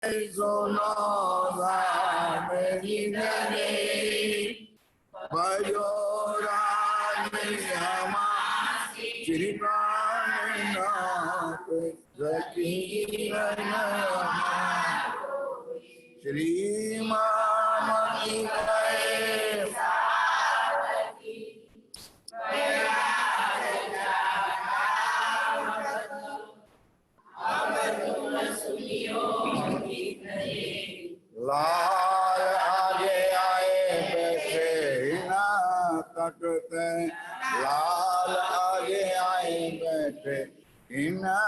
सुनो मेरी नरे भजो रानी हमारी कृपानाथ सकीरन श्री मामती लाल आगे आए बैठे ना कटते लाल आगे आए बैठे ना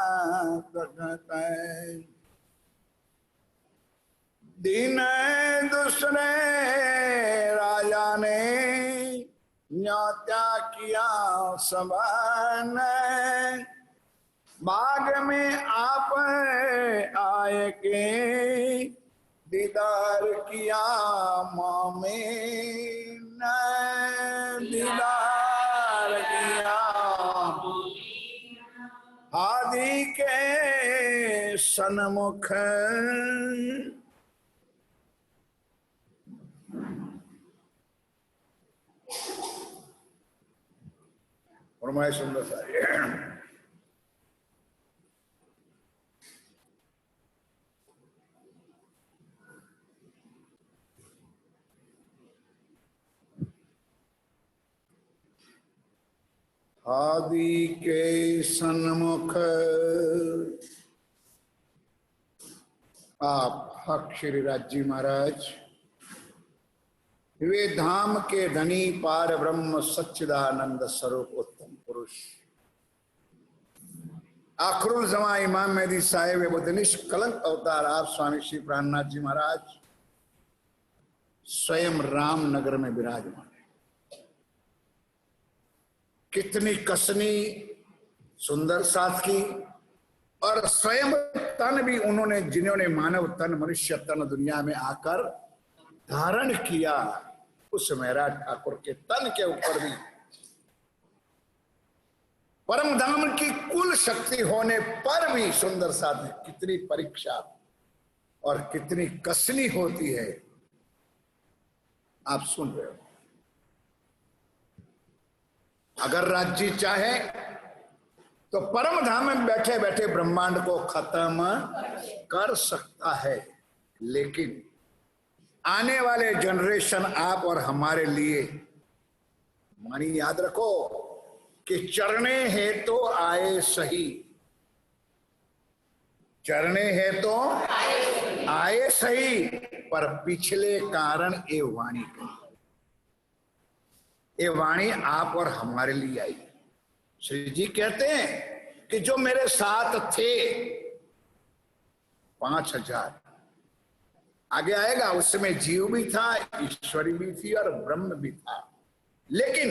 कटते दिन दूसरे राजा ने न्योता किया सबने बाग में आप आए के दीदार किया मामे ने दीदार किया आदि के सन्मुख और मैं सुंदर सारी आदि के सन्मुख आप हक श्री राज जी महाराज वे धाम के धनी पार ब्रह्म सच्चिदानंद स्वरूप उत्तम पुरुष आखरुल जमा इमाम मेहदी साहेब बुद्ध निष्कलंक अवतार आप स्वामी श्री प्राणनाथ जी महाराज स्वयं रामनगर में विराजमान है। कितनी कसनी सुंदर साथ की और स्वयं तन भी उन्होंने जिन्होंने मानव तन मनुष्य तन दुनिया में आकर धारण किया उस महराज ठाकुर के तन के ऊपर भी परम धाम की कुल शक्ति होने पर भी सुंदर साथ कितनी परीक्षा और कितनी कसनी होती है आप सुन रहे हो। अगर राज्य चाहे तो परम धाम में बैठे बैठे ब्रह्मांड को खत्म कर सकता है, लेकिन आने वाले जनरेशन आप और हमारे लिए मानी याद रखो कि चरणे है तो आए सही, चरणे है तो आए सही, पर पिछले कारण ये वाणी ये वाणी आप और हमारे लिए आई। श्री जी कहते हैं कि जो मेरे साथ थे 5000 आगे आएगा उसमें जीव भी था, ईश्वरी भी थी और ब्रह्म भी था, लेकिन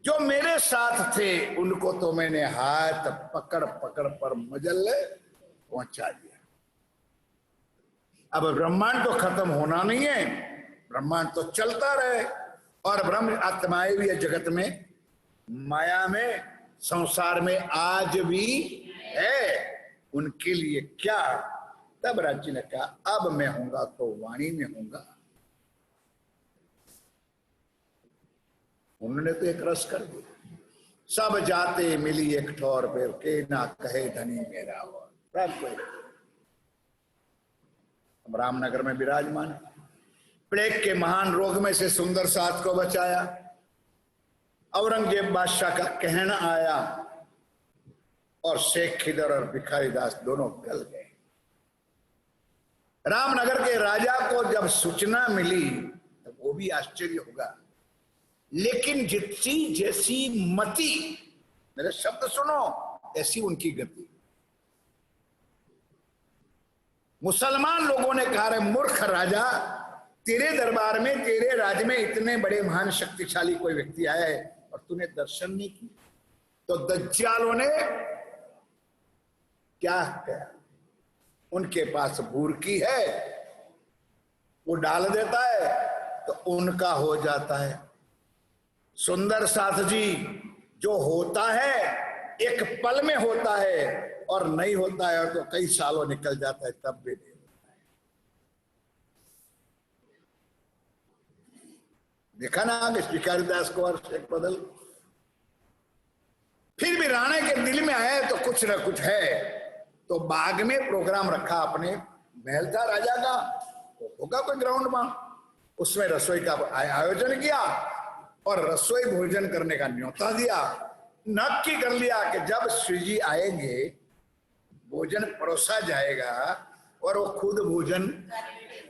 जो मेरे साथ थे उनको तो मैंने हाथ पकड़ पकड़ पर मजल पहुंचा दिया। अब ब्रह्मांड तो खत्म होना नहीं है, ब्रह्मांड तो चलता रहे और ब्रह्म आत्माएं भी जगत में माया में संसार में आज भी है, उनके लिए क्या। तब राज्य ने कहा अब मैं होऊंगा तो वाणी में होऊंगा। उन्होंने तो एक रस कर दिया, सब जाते मिली एक ठौर पर के ना कहे धनी मेरा हो। अब रामनगर में विराजमान, प्लेग के महान रोग में से सुंदर साथ को बचाया। औरंगजेब बादशाह का कहना आया और शेख खिदर और भिखारी दास दोनों गल गए। रामनगर के राजा को जब सूचना मिली तब वो भी आश्चर्य होगा, लेकिन जितनी जैसी मति, मेरे शब्द सुनो, ऐसी उनकी गति। मुसलमान लोगों ने कहा, मूर्ख राजा, तेरे दरबार में तेरे राज्य में इतने बड़े महान शक्तिशाली कोई व्यक्ति आया है और तूने दर्शन नहीं किया। तो दज्जालों ने क्या किया, उनके पास बुरकी है वो डाल देता है तो उनका हो जाता है। सुंदर साथ जी जो होता है एक पल में होता है और नहीं होता है तो कई सालों निकल जाता है तब भी नहीं होता है। देखा ना आगे भिखारीदास को और शेख बदल। फिर भी राणे के दिल में आया तो कुछ ना कुछ है, तो बाग में प्रोग्राम रखा, अपने महल था राजा का, तो होगा कोई ग्राउंड में, उसमें रसोई का आयोजन किया और रसोई भोजन करने का न्योता दिया। नक्की कर लिया कि जब श्री जी आएंगे भोजन परोसा जाएगा और वो खुद भोजन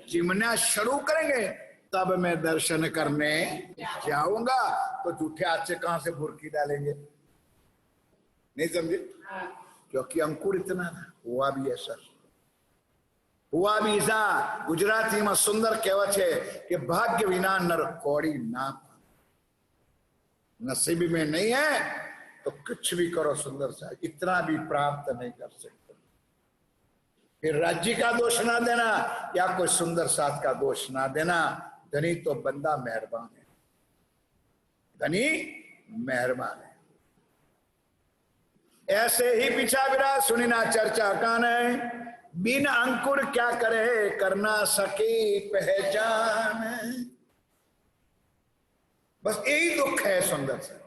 चिमना शुरू करेंगे तब मैं दर्शन करने जाऊंगा। तो झूठे हाथ से कहां से भुरकी डालेंगे, नहीं समझे? क्योंकि अंकुर इतना था। हुआ भी ऐसा, हुआ भी ऐसा। गुजराती में सुंदर कहेवत है कि भाग्य विना नर कौड़ी ना, नसीब में नहीं है तो कुछ भी करो सुंदर सा, इतना भी प्राप्त नहीं कर सकते। फिर राज्य का दोष ना देना या कोई सुंदर साथ का दोष ना देना। धनी तो बंदा मेहरबान है, धनी मेहरबान है। ऐसे ही पीछा विरा सुनी ना चर्चा कान है, बिन अंकुर क्या करे करना सके पहचान। बस यही दुख है सुंदर सा,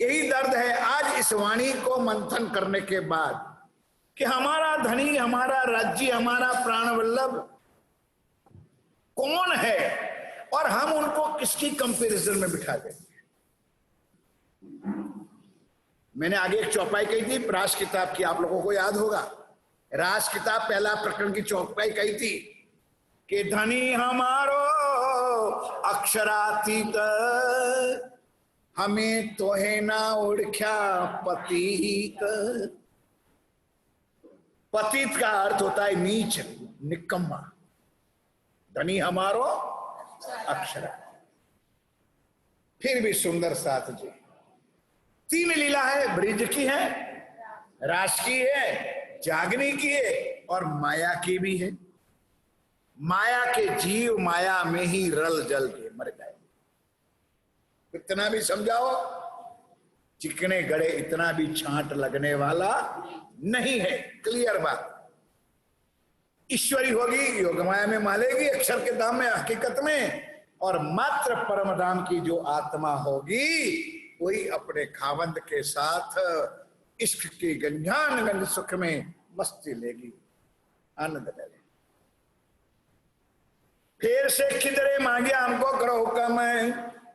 यही दर्द है आज इस वाणी को मंथन करने के बाद कि हमारा धनी, हमारा राज्य, हमारा प्राणवल्लभ कौन है और हम उनको किसकी कंपैरिजन में बिठा देंगे। मैंने आगे एक चौपाई कही थी रास किताब की, आप लोगों को याद होगा। रास किताब पहला प्रकरण की चौपाई कही थी कि धनी हमारो अक्षरातीत, हमें तो है ना ओढ़ख्या पतित। पतित का अर्थ होता है नीच, निकम्मा। धनी हमारो अक्षरा। फिर भी सुंदर साथ जी, तीन लीला है, ब्रिज की है, रास की है, जागनी की है और माया की भी है। माया के जीव माया में ही रल जल के मर गए। इतना भी समझाओ, चिकने गड़े इतना भी छांट लगने वाला नहीं है। क्लियर बात। ईश्वरी होगी योग माया में मालेगी, अक्षर के धाम में हकीकत में, और मात्र परम धाम की जो आत्मा होगी वही अपने खावंद के साथ इश्क की गंजान गंज सुख में मस्ती लेगी, आनंद लेगी। फिर से किधरे मांगे हमको करो हुक्म।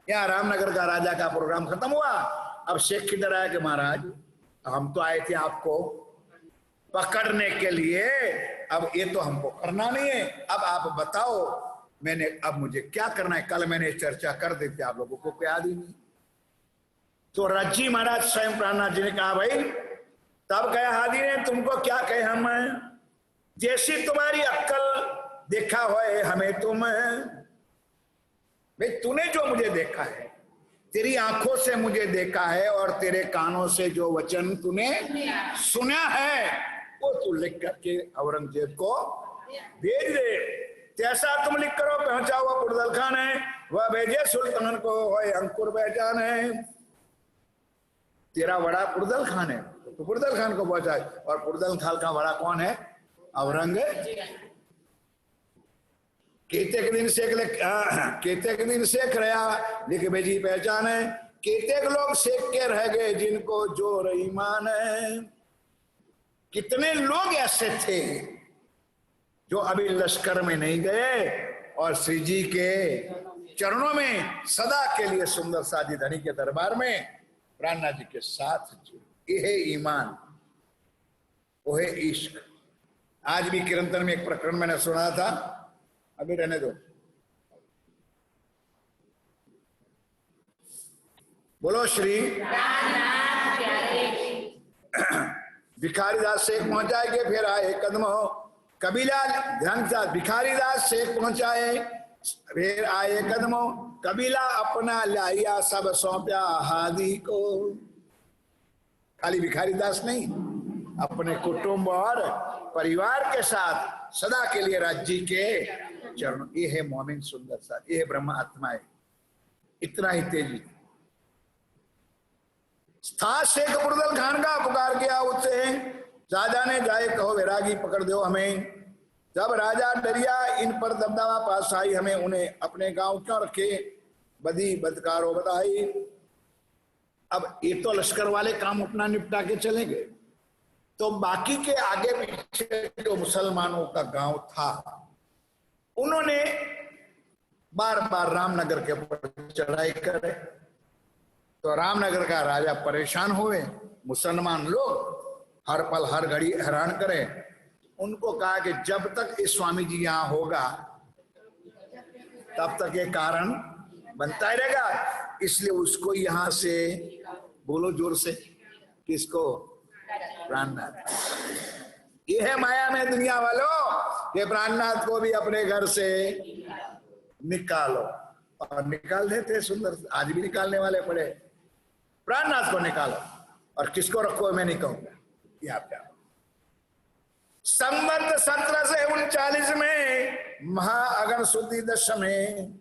यहाँ रामनगर का राजा का प्रोग्राम खत्म हुआ। अब शेख किधर आया कि महाराज हम तो आए थे आपको पकड़ने के लिए, अब ये तो हमको करना नहीं है, अब आप बताओ मैंने अब मुझे क्या करना है। कल मैंने चर्चा कर दी थी, आप लोगों को याद ही नहीं। तो रज्जी महाराज स्वयं प्राणनाथ जी ने कहा भाई, तब कहा हादी ने तुमको क्या कहे हम, जैसी तुम्हारी अक्कल देखा होए हमें तुम। भाई तूने जो मुझे देखा है, तेरी आंखों से मुझे देखा है और तेरे कानों से जो वचन तूने सुना है वो तू लिख करके औरंगजेब को भेज दे। जैसा तुम लिख करो पहुंचा हुआ पुरदल खान है, वह भेजे सुल्तान को होए अंकुर पहचान है। तेरा बड़ा पुरदल खान है तो पुरदल खान को पहुंचाए, और पुरदल खान का बड़ा कौन है? औरंगजेब। केते के दिन सेख रहा लिख भेजी पहचान है। केते लोग सेख के रह गए जिनको जो ईमान है। कितने लोग ऐसे थे जो अभी लश्कर में नहीं गए और श्री जी के चरणों में सदा के लिए सुंदर साधी धनी के दरबार में प्राणनाथ जी के साथ जुड़े। ये है ईमान, वो है इश्क। आज भी किरंतन में एक प्रकरण मैंने सुना था, अभी रहने दो। बोलो श्री भिखारीदास शेख पहुंचाएंगे, फिर आए कदम हो कबीला। ध्यान के साथ, भिखारीदास शेख पहुंचाए फिर आए कदम हो, कबीला अपना लाया सब सौंपया हादी को। खाली भिखारीदास नहीं, अपने कुटुंब और परिवार के साथ सदा के लिए राज्य के चरण। ये है मोमिन सुंदर साथ, ये है ब्रह्म आत्मा है। इतना ही तेजी। था शेख बुरदल खान का पुकार किया उससे, राजा ने जाए कहो वैरागी पकड़ दो हमें। जब राजा डरिया इन पर दबदबा पास आई, हमें उन्हें अपने गांव क्यों रखे, बदी बदकारो बताई। अब ये तो लश्कर वाले काम अपना निपटा के चले गए, तो बाकी के आगे पीछे जो मुसलमानों का गांव था उन्होंने बार बार रामनगर के ऊपर चढ़ाई करे, तो रामनगर का राजा परेशान हुए। मुसलमान लोग हर पल हर घड़ी हैरान करें। उनको कहा कि जब तक इस स्वामी जी यहां होगा तब तक ये कारण बनता ही रहेगा, इसलिए उसको यहां से, बोलो जोर से, किसको, प्राणनाथ। ये है माया में दुनिया वालों कि प्राणनाथ को भी अपने घर से निकालो, और निकाल देते सुंदर, आज भी निकालने वाले पड़े। प्राणनाथ को निकालो और किसको रखो मैं नहीं कहूंगा, ये आप जानो। संवत 1739 में महाअगन शुद्धि दशम में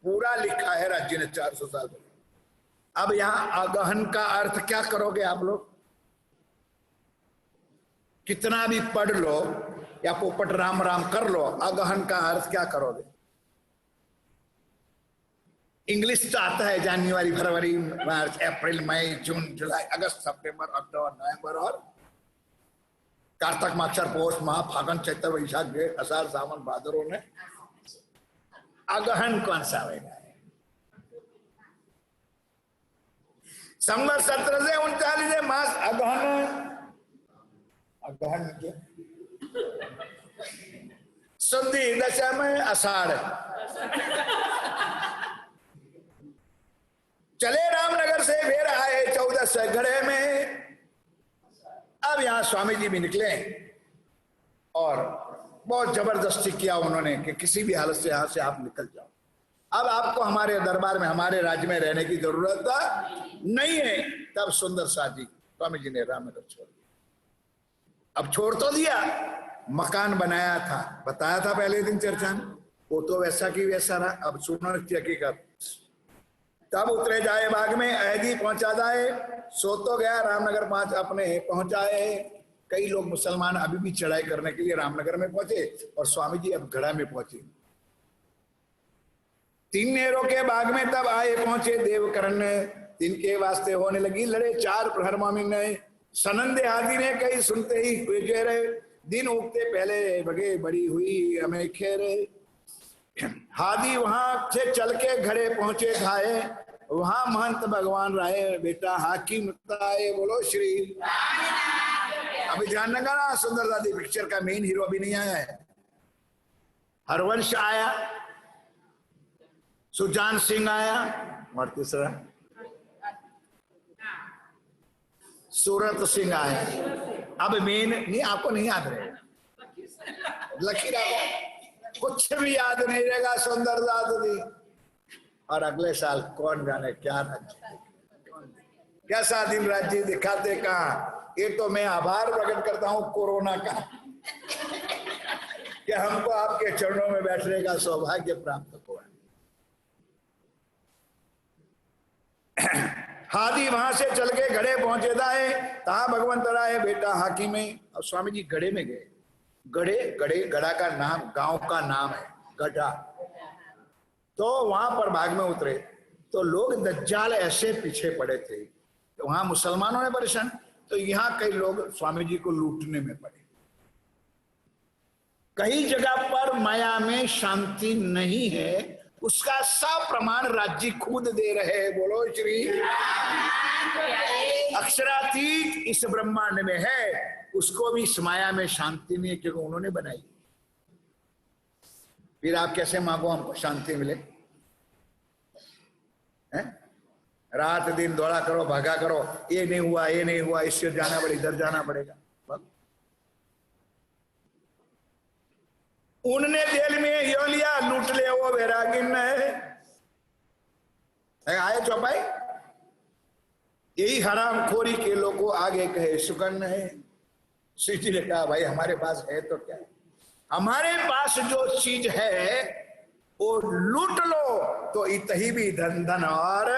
पूरा लिखा है राज्य ने 400 साल पहले। अब यहां अगहन का अर्थ क्या करोगे आप लोग, कितना भी पढ़ लो या पोपट राम राम कर लो, अगहन का अर्थ क्या करोगे। इंग्लिश तो आता है जनवरी फरवरी मार्च अप्रैल मई जून जुलाई अगस्त सितंबर अक्टूबर नवंबर और कार्तक माक्षर पौष माह फागुन चैत्र वैशाख जेठ आषाढ़ सावन भादरों ने, अगहन कौन सा होगा। संवत 1739 मास अगहन, अगहन के शुद्धि दशम आषाढ़। चले रामनगर से फिर आए 1400 गढ़े में। अब यहां स्वामी जी भी निकले और बहुत जबरदस्ती किया उन्होंने कि किसी भी हालत से यहां से आप निकल जाओ, अब आपको हमारे दरबार में हमारे राज्य में रहने की जरूरत नहीं है। तब सुंदर सा जी स्वामी जी ने रामनगर छोड़ दिया। अब छोड़ तो दिया, मकान बनाया था, बताया था पहले दिन चर्चा में, वो तो वैसा की वैसा रहा। अब सुनो हकीकत। तब उतरे जाए बाग में ऐदी पहुंचा जाए, सो तो गया रामनगर 5 अपने पहुंचाए। कई लोग मुसलमान अभी भी चढ़ाई करने के लिए रामनगर में पहुंचे और स्वामी जी अब गढ़ा में पहुंचे। 3 नेरों के बाग में तब आए पहुंचे देवकरण, तिनके वास्ते होने लगी लड़े 4 प्रहर मामी ने। सनंदे हाथी ने कई सुनते ही हुए घेरे, दिन उगते पहले बगे बड़ी हुई हमें खेरे। हादी वहां से चल के घरे पहुंचे खाए, वहां महंत भगवान राय बेटा हाकिम ताए। बोलो श्री। अभी ध्यान रखना ना, सुंदर दादी पिक्चर का मेन हीरो अभी नहीं आया है। हरवंश आया, सुजान सिंह आया, और तीसरा सूरत सिंह आया। अब मेन नहीं, आपको नहीं याद रहेगा, लकीर कुछ भी याद नहीं रहेगा सुंदर दादी। और अगले साल कौन जाने क्या राज्य, कैसा दिन राज्य दिखाते कहाँ। ये तो मैं आभार प्रकट करता हूं कोरोना का कि हमको आपके चरणों में बैठने का सौभाग्य प्राप्त हुआ। हादी वहां से चल के घड़े पहुंचे दाए, तहा भगवंत राय बेटा हाकिम में। और स्वामी जी घड़े में गए। गढ़े, गढ़े गढ़ा का नाम गांव का नाम है गढ़ा। तो वहां पर बाग में उतरे तो लोग दज्जाल ऐसे पीछे पड़े थे, तो वहां मुसलमानों ने परेशान, तो यहां कई लोग स्वामी जी को लूटने में पड़े। कई जगह पर माया में शांति नहीं है, उसका सब प्रमाण राज्य खुद दे रहे। बोलो श्री। अक्षरातीत इस ब्रह्मांड में है, उसको भी इस माया में शांति नहीं है क्योंकि उन्होंने बनाई। फिर आप कैसे मांगो हमको शांति मिले, हैं? रात दिन दौड़ा करो, भागा करो, ये नहीं हुआ, ये नहीं हुआ, इससे जाना पड़ेगा, इधर जाना पड़ेगा। उनने दिल में यो लिया, लूट ले वो वैरागिन आए चौपाई। यही हराम खोरी के लोगों आगे कहे सुगन है। श्री जी ने कहा भाई हमारे पास है तो क्या है, हमारे पास जो चीज है वो लूट लो तो इतही भी धन धन और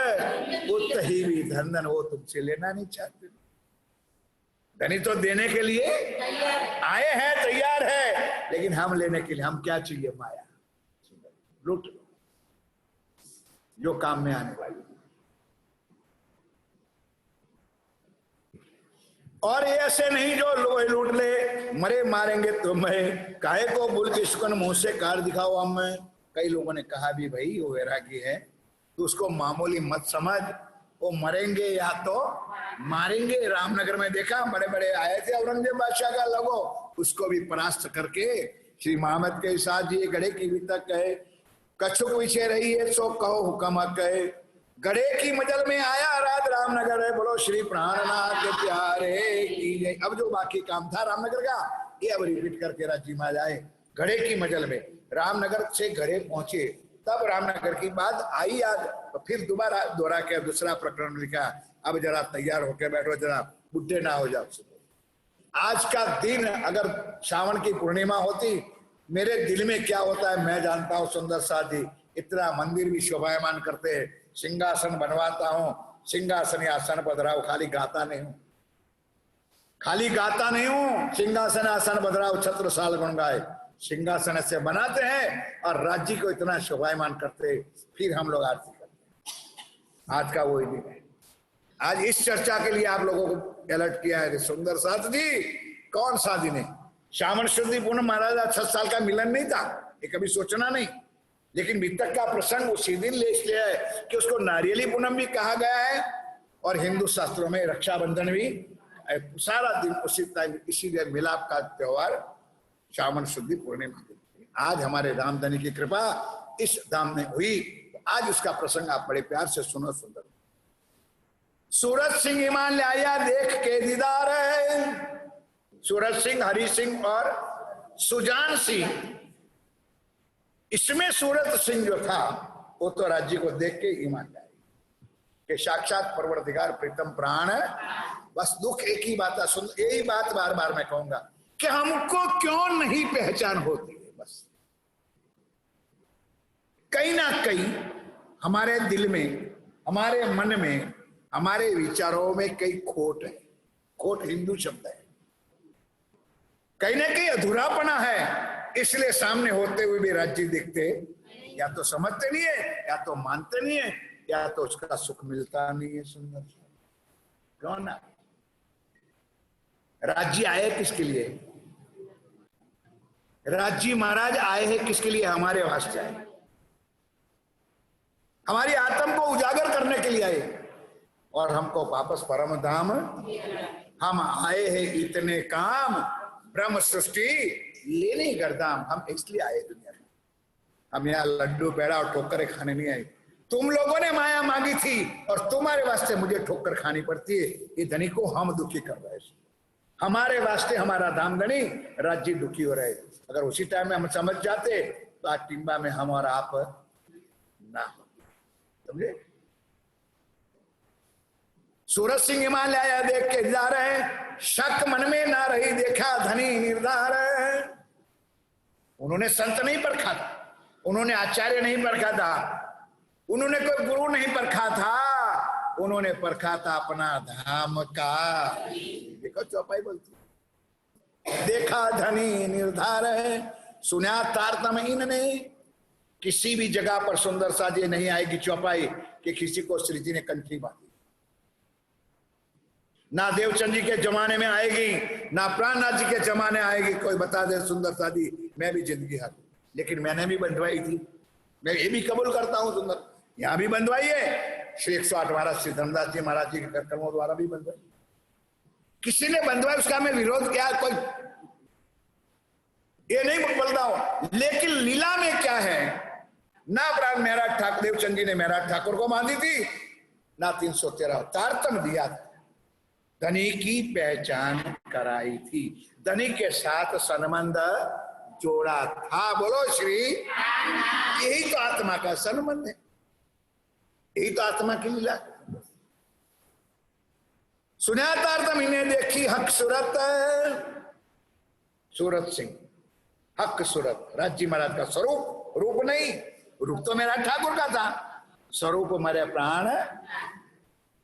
उतही भी धन धन, वो तुमसे लेना नहीं चाहते। धनी तो देने के लिए आए हैं, तैयार है, लेकिन हम लेने के लिए, हम क्या चाहिए? माया। लूट लो जो काम में आने वाली। और ऐसे नहीं जो लूट ले, मरे मारेंगे तो मैं काहे को बुल किसकन मुंह से कार दिखाओ हम। कई लोगों ने कहा भी भाई वो वैरागी है तो उसको मामूली मत समझ, वो मरेंगे या तो मारेंगे। रामनगर में देखा बड़े बड़े आए थे औरंगजेब बादशाह का लगो, उसको भी परास्त करके श्री मोहम्मद के साथ जी गड़े की भी तक कहे, कछुक विषय रही है सो कहो हुक्म कहे, गड़े की मजल में आया रात रामनगर है, बोलो श्री प्राणनाथ के प्यारे की जय। अब जो बाकी काम था रामनगर का ये अब रिपीट करके राज्य में जाए। गड़े की मजल में रामनगर से घरे पहुंचे, तब रामनगर की बात आई याद, तो फिर दोबारा दोहरा के दूसरा प्रकरण लिखा। अब जरा तैयार होकर बैठो, जरा बुढ़े ना हो जाओ। आज का दिन अगर श्रावण की पूर्णिमा होती, मेरे दिल में क्या होता है मैं जानता हूं। सुंदर साथ जी इतना मंदिर भी शोभायमान करते हैं, सिंहासन बनवाता हूं, सिंहासन आसन बदराव, खाली गाता नहीं हूं, खाली गाता नहीं हूं। सिंहासन आसन बदराव छत्र साल गुण गाए, सिंहासन से बनाते हैं और राज्य को इतना शोभायमान करते, फिर हम लोग आरती करते हैं। आज का वही दिन है। आज इस चर्चा के लिए आप लोगों को अलर्ट किया है सुंदर साथ जी। कौन सा दिन है? श्रावण शुद्धि पूनम, महाराज 6 साल का मिलन नहीं था, ये कभी सोचना नहीं, लेकिन मृतक का प्रसंग उसी दिन ले इसलिए है कि उसको नारियली पूनम भी कहा गया है, और हिंदू शास्त्रों में रक्षाबंधन भी, सारा दिन उसी टाइम इसी दिन मिलाप का त्योहार श्रावण शुद्धि पूर्णिमा। आज हमारे रामधनी की कृपा इस धाम में हुई, तो आज उसका प्रसंग आप बड़े प्यार से सुनो। सुंदर सूरज सिंह ईमान ले आया देख के दीदार है, सूरज सिंह, हरि सिंह और सुजान सिंह। इसमें सूरज सिंह जो था वो तो राज्य को देख के ईमान लाए कि साक्षात परवरदिगार प्रीतम प्राण। बस दुख एक ही बात है, सुन यही बात बार बार मैं कहूंगा कि हमको क्यों नहीं पहचान होती है। बस कहीं ना कहीं हमारे दिल में, हमारे मन में, हमारे विचारों में कई खोट है। खोट हिंदू शब्द है, कहीं ना कहीं अधूरापना है, इसलिए सामने होते हुए भी राज्य देखते या तो समझते नहीं है, या तो मानते नहीं है, या तो उसका सुख मिलता नहीं है। सुंदर कौन है? राज्य आए किसके लिए? राज्य महाराज आए हैं किसके लिए? हमारे वास्ते आए, हमारी आत्म को उजागर करने के लिए आए, और हमको वापस परम धाम। हम आए हैं इतने काम, ब्रह्म सृष्टि लेने गर्दाम। हम इसलिए आए दुनिया में, हम यहाँ लड्डू पेड़ा और ठोकरें खाने नहीं आए। तुम लोगों ने माया मांगी थी और तुम्हारे वास्ते मुझे ठोकर खानी पड़ती है। ये धनी को हम दुखी कर रहे हैं, हमारे वास्ते हमारा धाम धनी राज्य दुखी हो रहे। अगर उसी टाइम में हम समझ जाते तो आज टिम्बा में हम और आप ना हो, समझे? सूरज सिंह ईमान ले आया देख के जा रहे, शक मन में ना रही देखा धनी निर्धार। उन्होंने संत नहीं परखा था, उन्होंने आचार्य नहीं परखा था, उन्होंने कोई गुरु नहीं परखा था, उन्होंने परखा था अपना धाम का। देखो चौपाई बोलती, देखा धनी निर्धार है, सुना तारतम इनने। किसी भी जगह पर सुंदर साजे नहीं आएगी चौपाई कि किसी को श्री जी ने कंठी बांधी, ना देवचंद जी के जमाने में आएगी, ना प्राणनाथ जी के जमाने आएगी। कोई बता दे सुंदर सादी, मैं भी जिंदगी हार, लेकिन मैंने भी बंधवाई थी, मैं ये भी कबूल करता हूं। सुंदर यहां भी बंधवाई है, श्री 108 महाराज श्री धर्मदास जी महाराज जी के कर्मों द्वारा भी बंधवाई, किसी ने बंधवाई, उसका मैं विरोध किया, कोई ये नहीं बोलता हूं। लेकिन लीला में क्या है, ना प्राण महराज ठाकुर देवचंद जी ने महराज ठाकुर को बांधी थी, ना 313 तारतम दिया था, धनी की पहचान कराई थी, धनी के साथ संबंध जोड़ा था। बोलो श्री, यही तो आत्मा का संबंध है, यही तो आत्मा की लीला। सुना तारतम इन्हें देखी हक सूरत, सूरत सिंह हक सूरत, राज्य महाराज का स्वरूप, रूप नहीं, रूप तो मेरा ठाकुर का था, स्वरूप मरे प्राण।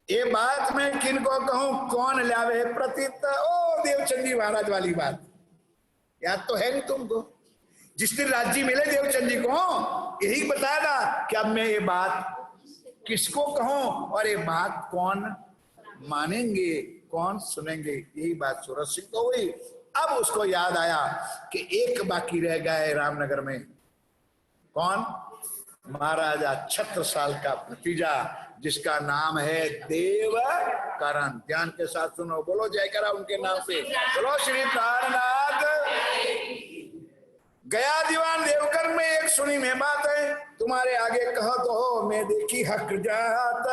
ये बात मैं किनको कहूं, कौन लावे प्रतीत। ओ देवचंद जी महाराज वाली बात याद तो है नहीं तुमको। जिस दिन राज्य मिले देवचंद जी को, यही बताया था कि अब मैं ये बात किसको कहूं और ये बात कौन मानेंगे, कौन सुनेंगे। यही बात सूरज सिंह को हुई। अब उसको याद आया कि एक बाकी रह गया है रामनगर में। कौन? महाराजा छत्रसाल का भतीजा, जिसका नाम है देवकरण। ध्यान के साथ सुनो, बोलो जय करा उनके नाम से, बोलो श्री प्राणनाथ। गया दीवान देवकर में एक सुनी में बात है, तुम्हारे आगे कहो तो हो, मैं देखी हक जात।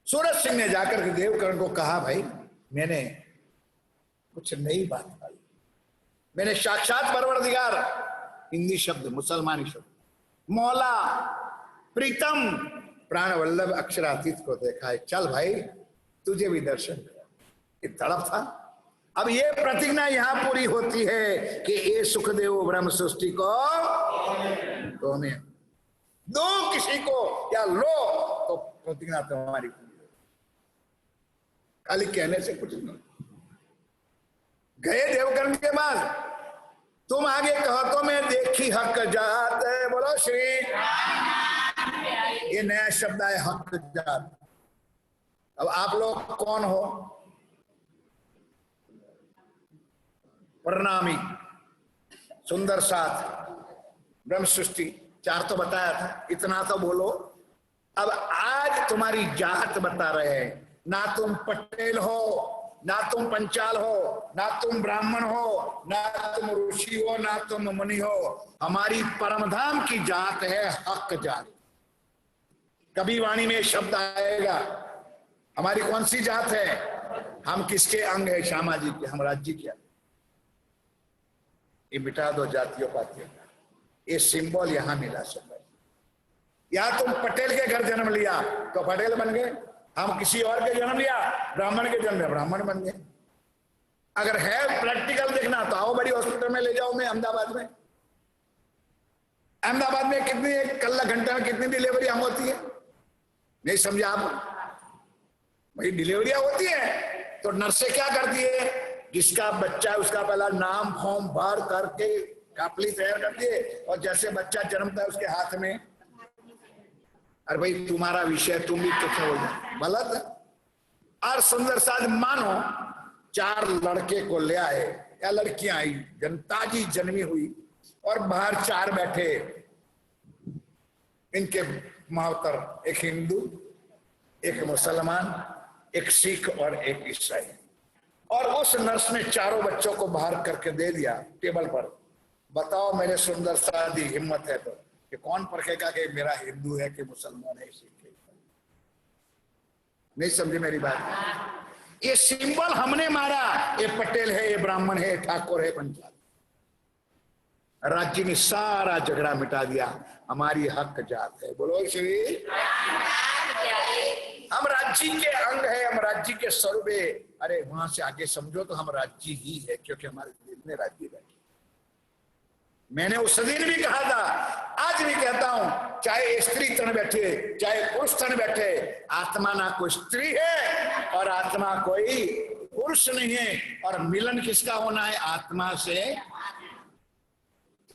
सूरज सिंह ने जाकर के देवकरण को कहा, भाई मैंने कुछ नई बात पाई। मैंने साक्षात परवरदिगार, हिंदी शब्द मुसलमानी शब्द, मौला प्रीतम प्राण वल्लभ अक्षरातीत को देखा है। चल भाई तुझे भी दर्शन करा। ये तड़प था। अब ये प्रतिज्ञा यहां पूरी होती है कि ये सुखदेव ब्रह्म सृष्टि को तुम्हें दो, किसी को या लो, तो प्रतिज्ञा तुम्हारी पूरी। खाली कहने से कुछ नहीं। गए देवकर्ण के बाद, तुम आगे कहो तो मैं देखी हक जात। बोलो श्री, ये नया शब्द है हक जात। अब आप लोग कौन हो? प्रणामी, सुंदर साथ, ब्रह्म सृष्टि, चार तो बताया था, इतना तो बोलो। अब आज तुम्हारी जात बता रहे हैं। ना तुम पटेल हो, ना तुम पंचाल हो, ना तुम ब्राह्मण हो, ना तुम ऋषि हो, ना तुम मुनि हो। हमारी परमधाम की जात है हक जात। कभी वाणी में शब्द आएगा, हमारी कौन सी जात है, हम किसके अंग है, श्यामा जी के, हम राज्य के। ये मिटा दो जातियों पातियों का, ये सिंबल यहां मिला सब। या तुम पटेल के घर जन्म लिया तो पटेल बन गए, हम किसी और के जन्म लिया, ब्राह्मण के जन्म में ब्राह्मण बन गए। अगर है प्रैक्टिकल देखना तो आओ, बड़ी हॉस्पिटल में ले जाओ। मैं अहमदाबाद में, अहमदाबाद में कितनी कल्ला घंटे में कितनी डिलीवरियां होती है, नहीं समझा आप? भाई डिलीवरियां होती है तो नर्सें क्या करती है, जिसका बच्चा है उसका पहला नाम फॉर्म भर करके कापली तैयार करती है, और जैसे बच्चा जन्मता है उसके हाथ में, अरे भाई तुम्हारा विषय, तुम भी तो हो जाए गलत। और सुंदर साथ मानो 4 लड़के को ले आए या लड़कियां आई, जनताजी जन्मी हुई, और बाहर 4 बैठे, इनके मावतर, एक हिंदू, एक मुसलमान, एक सिख और एक ईसाई। और उस नर्स ने चारों बच्चों को बाहर करके दे दिया टेबल पर। बताओ मेरे सुंदर सादी हिम्मत है तो कि कौन परखेगा कि मेरा हिंदू है कि मुसलमान है, सिख है? नहीं समझे मेरी बात? ये सिंबल हमने मारा, ये पटेल है, ये ब्राह्मण है, ठाकुर है, पंचाल। राज्य ने सारा झगड़ा मिटा दिया, हमारी हक जात है। बोलो श्री, हम राज्य के अंग है, हम राज्य के स्वरूप है। अरे वहां से आगे समझो तो हम राज्य ही है, क्योंकि हमारे दिल में राज्य बैठे। मैंने उस दिन भी कहा था, आज भी कहता हूं, चाहे स्त्री तन बैठे, चाहे पुरुष तन बैठे, आत्मा ना कोई स्त्री है और आत्मा कोई पुरुष नहीं है। और मिलन किसका होना है? आत्मा से।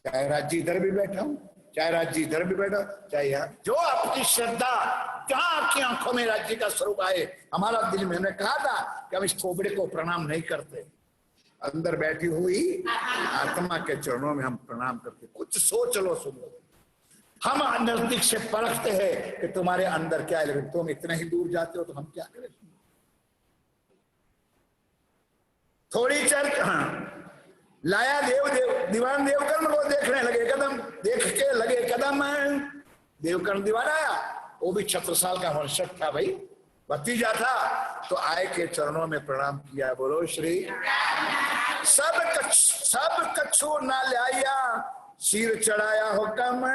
चाहे राज्य इधर भी बैठा हूं, चाहे राज्य इधर भी बैठा, चाहे यहाँ, जो आपकी श्रद्धा, जहां आपकी आंखों में राज्य का स्वरूप आए। हमारा दिल में, हमने कहा था कि हम इस खोपड़े को प्रणाम नहीं करते, अंदर बैठी हुई आत्मा के चरणों में हम प्रणाम करते। कुछ सोच लो, सुन लो। हम नजदीक से परखते हैं कि तुम्हारे अंदर क्या है, लेकिन तुम इतने ही दूर जाते हो तो हम क्या करें? थोड़ी चर्चा लाया दीवान देवकर्ण को देखने लगे कदम, देख के लगे कदम। देवकर्ण दीवान आया, वो भी छत्रसाल का वंशज था भाई, भतीजा था, तो आए के चरणों में प्रणाम किया। बोलो श्री, सब कछु ना लाया, सिर चढ़ाया हुक्म।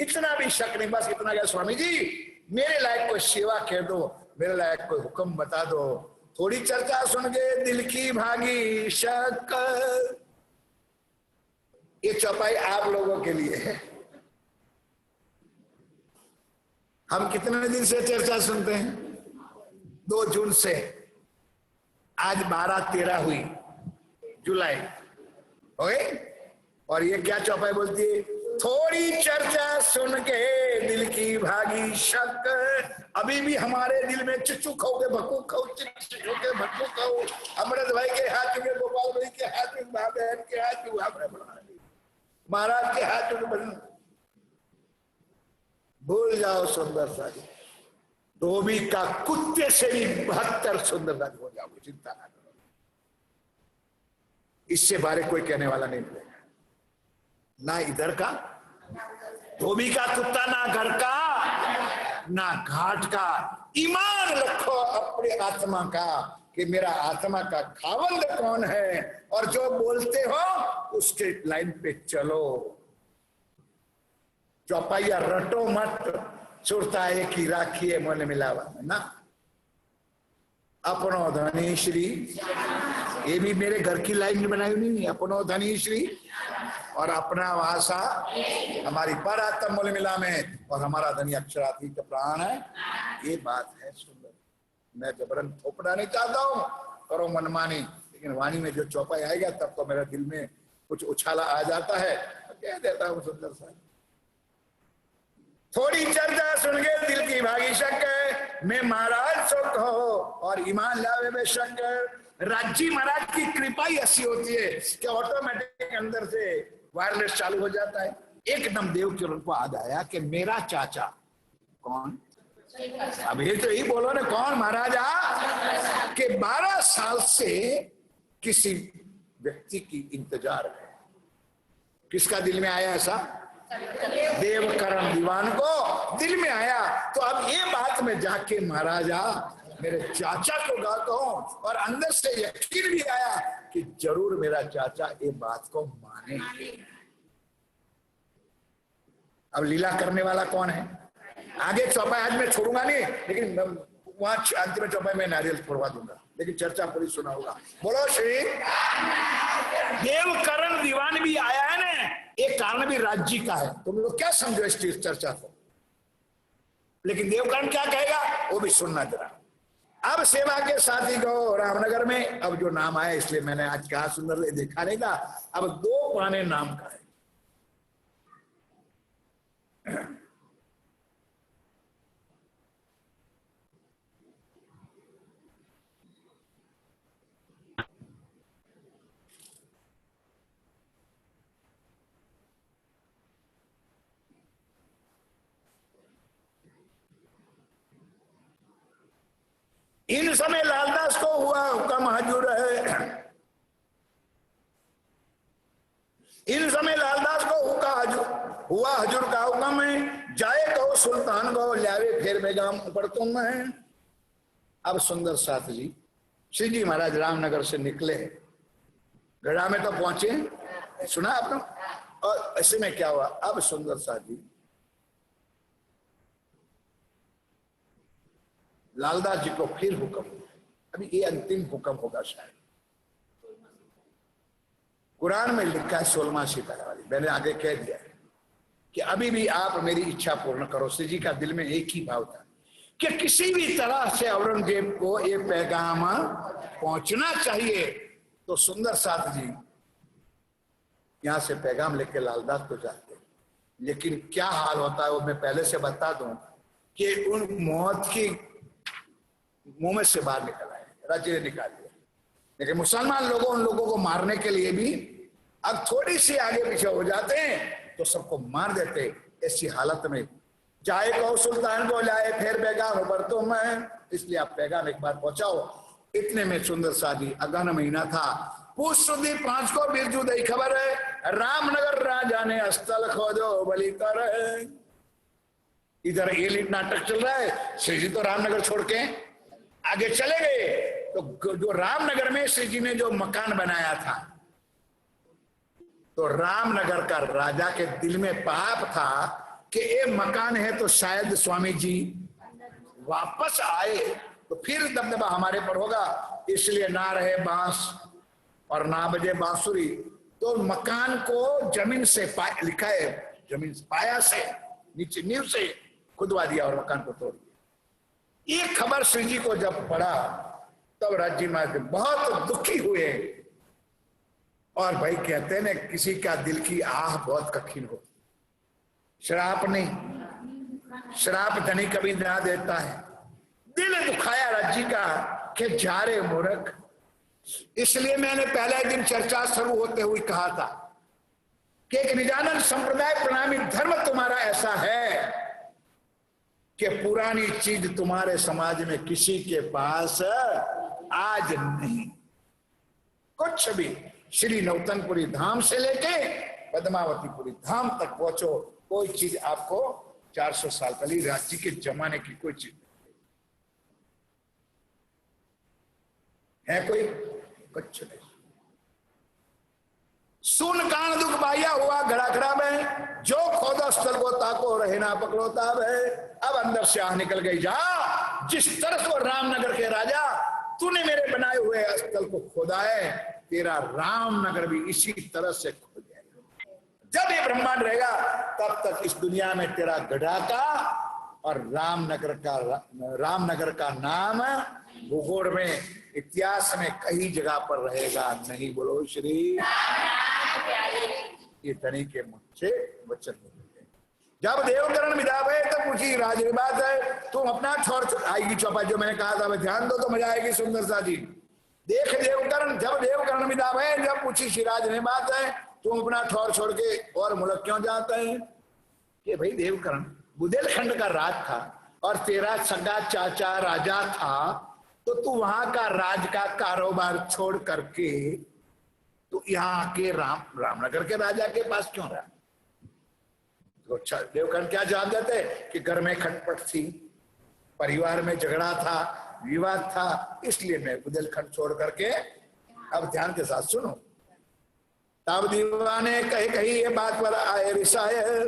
इतना भी शक नहीं, बस इतना क्या, स्वामी जी मेरे लायक कोई सेवा कह दो, मेरे लायक कोई हुक्म बता दो। थोड़ी चर्चा सुन के दिल की भागी शक। ये चौपाई आप लोगों के लिए है। हम कितने दिन से चर्चा सुनते हैं? 2 जून से, आज 12-13 हुई जुलाई ओके। और ये क्या चौपाई बोलती है? थोड़ी चर्चा सुन के दिल की भागी शक। अभी भी हमारे दिल में चिच्चू खाओ के भक्कू खाओ, चिच्चू के भक्कू खाओ, अमृत भाई के हाथ में, गोपाल भाई के हाथ में, बहन के हाथ में, महाराज के हाथ में। भूल जाओ सुंदर सा धोबी का कुत्ते से भी 72 सुंदरता हो जाओगे, चिंता ना करो। इससे बारे कोई कहने वाला नहीं मिलेगा, ना इधर का धोबी का कुत्ता, ना घर का, ना घाट का। ईमान रखो अपने आत्मा का कि मेरा आत्मा का खावंद कौन है, और जो बोलते हो उसके लाइन पे चलो। चौपाइया रटो मत, सुरता एक ही राखिए मन मिलावा ना। अपनो धनी श्री, ये भी मेरे घर की लाइन बनाई नहीं, अपनो धनी श्री और अपना वासा हमारी परात्म मूल मिला में, और हमारा धनी अक्षरातीत प्राण है। ये बात है सुंदर। मैं जबरन थोपना नहीं चाहता हूं, करो मनमानी, लेकिन वाणी में जो चौपाई आएगा तब तो मेरा दिल में कुछ उछाला आ जाता है, कह देता हूं सुंदर सा। थोड़ी चर्चा सुन के दिल की भागी शक, मैं महाराज सो कहो और ईमान लावे में शक। राज्य महाराज की कृपा ही ऐसी होती है कि ऑटोमेटिक अंदर से वायरलेस चालू हो जाता है। एकदम देव चरण को याद आया कि मेरा चाचा कौन, अब ये तो ही बोलो ना, कौन? महाराजा के 12 साल से किसी व्यक्ति की इंतजार है। किसका दिल में आया ऐसा? देवकरण दीवान को दिल में आया। तो अब ये बात में जाके महाराजा मेरे चाचा को गाता हूं, और अंदर से यकीन भी आया कि जरूर मेरा चाचा ये बात को मानेंगे। अब लीला करने वाला कौन है? आगे चौपाई आज मैं छोड़ूंगा नहीं, लेकिन वहां अंत में चौपाई में नारियल फोड़वा दूंगा, लेकिन चर्चा पूरी सुना होगा। बोलो श्री। देवकरण दीवान भी आया है ना, एक कारण भी राज्य का है। तुम लोग क्या समझो इस चर्चा को? लेकिन देवकरण क्या कहेगा वो भी सुनना जरा। अब सेवा के साथी गो रामनगर में, अब जो नाम आया इसलिए मैंने आज कहा सुंदर देखा नहीं था। अब 2 पाने नाम का है। इन समय लालदास को हुआ हुक्म हजूर है, इन समय लालदास को हुआ हजूर का हुक्म है, जाए कहो सुल्तान को लावे फिर बेगाम ऊपर तुम है। अब सुंदर साथ जी श्री जी महाराज रामनगर से निकले, गढ़ा में तो पहुंचे, सुना आपने? और ऐसे में क्या हुआ? अब सुंदर साथ जी लालदास जी को फिर हुक्म, अभी ये अंतिम हुक्म होगा शायद। कुरान में लिखा है 16वां सिपारा वाली, मैंने आगे कह दिया है कि अभी भी आप मेरी इच्छा पूर्ण करो। श्री जी का दिल में एक ही भाव था कि किसी भी तरह से औरंगजेब को ये पैगाम पहुंचना चाहिए। तो सुंदर साथ जी यहां से पैगाम लेके लालदास को जाते, लेकिन क्या हाल होता है वो मैं पहले से बता दूं कि उन मौत की मुंह में से बाहर निकल आए, राज्य ने निकाल दिया। लेकिन मुसलमान लोगों उन लोगों को मारने के लिए भी अब थोड़ी सी आगे पीछे हो जाते हैं तो सबको मार देते। ऐसी हालत में चाहे कहो सुल्तान को लाए फिर पैगाम ऊपर तो मैं, इसलिए आप पैगाम एक बार पहुंचाओ। इतने में सुंदर शादी अगहन महीना था, पुष सुदी 5 को बिरजू दई खबर है, रामनगर राजा ने स्थल खोजो बलि कर। इधर ये नाटक चल रहा है, श्री जी तो रामनगर छोड़ के आगे चले गए। तो जो रामनगर में श्री जी ने जो मकान बनाया था, तो रामनगर का राजा के दिल में पाप था कि ये मकान है तो शायद स्वामी जी वापस आए तो फिर दबदबा हमारे पर होगा, इसलिए ना रहे बांस और ना बजे बांसुरी, तो मकान को जमीन से लिखा है, जमीन पाया से नीचे नींव से खुदवा दिया और मकान को तोड़ दिया। ये खबर श्री जी को जब पड़ा तब राज्य महाराज बहुत दुखी हुए। और भाई कहते हैं ना, किसी का दिल की आह बहुत कठिन हो। श्राप नहीं, श्राप धनी कभी ना देता है। दिल दुखाया राज्य का कि जा रे मूर्ख। इसलिए मैंने पहले दिन चर्चा शुरू होते हुए कहा था कि एक निजानंद संप्रदाय प्रणामी धर्म तुम्हारा ऐसा है कि पुरानी चीज तुम्हारे समाज में किसी के पास आज नहीं। कुछ भी श्री नौतनपुरी धाम से लेके पद्मावतीपुरी धाम तक पहुंचो, कोई चीज आपको 400 साल पहले राज्य के जमाने की कोई चीज है, कोई कुछ नहीं। सुन कान दुख बाया हुआ घड़ा खड़ा में, जो खोदा स्थल को ताको रहे ना पकड़ो ताब है। अब अंदर से आह निकल गई जा, जिस तरह से रामनगर के राजा तूने मेरे बनाए हुए स्थल को खोदा है, तेरा रामनगर भी इसी तरह से खो जाएगा। जब ये ब्रह्मांड रहेगा तब तक इस दुनिया में तेरा गढ़ा का और रामनगर का नाम भूगोल में, इतिहास में कई जगह पर रहेगा नहीं। बोलो श्री। ये धनी के मुझसे वचन बोले। जब देवकरण विदावे तब पूछी राज की बात है, तुम अपना छोड़ आएगी चौपाई जो मैंने कहा था, ध्यान दो तो मजा आएगी सुंदर सा जी। देख देवकरण, जब देवकरण विदावे जब पूछी श्रीराज ने बात है, तुम अपना ठौर छोड़ के और मुल्क क्यों जाते हैं? कि भाई देवकरण बुंदेलखंड का राज था और तेरा सगा चाचा राजा था, तो तू वहां का राज का कारोबार छोड़ करके तो यहाँ के रामनगर के राजा के पास क्यों रहा? तो देवकर्ण क्या जवाब देते कि घर में खटपट थी, परिवार में झगड़ा था, विवाद था, इसलिए मैं बुंदेलखंड छोड़ करके। अब ध्यान के साथ सुनो। तब दीवाने कही ये बात पर आए रिसाए,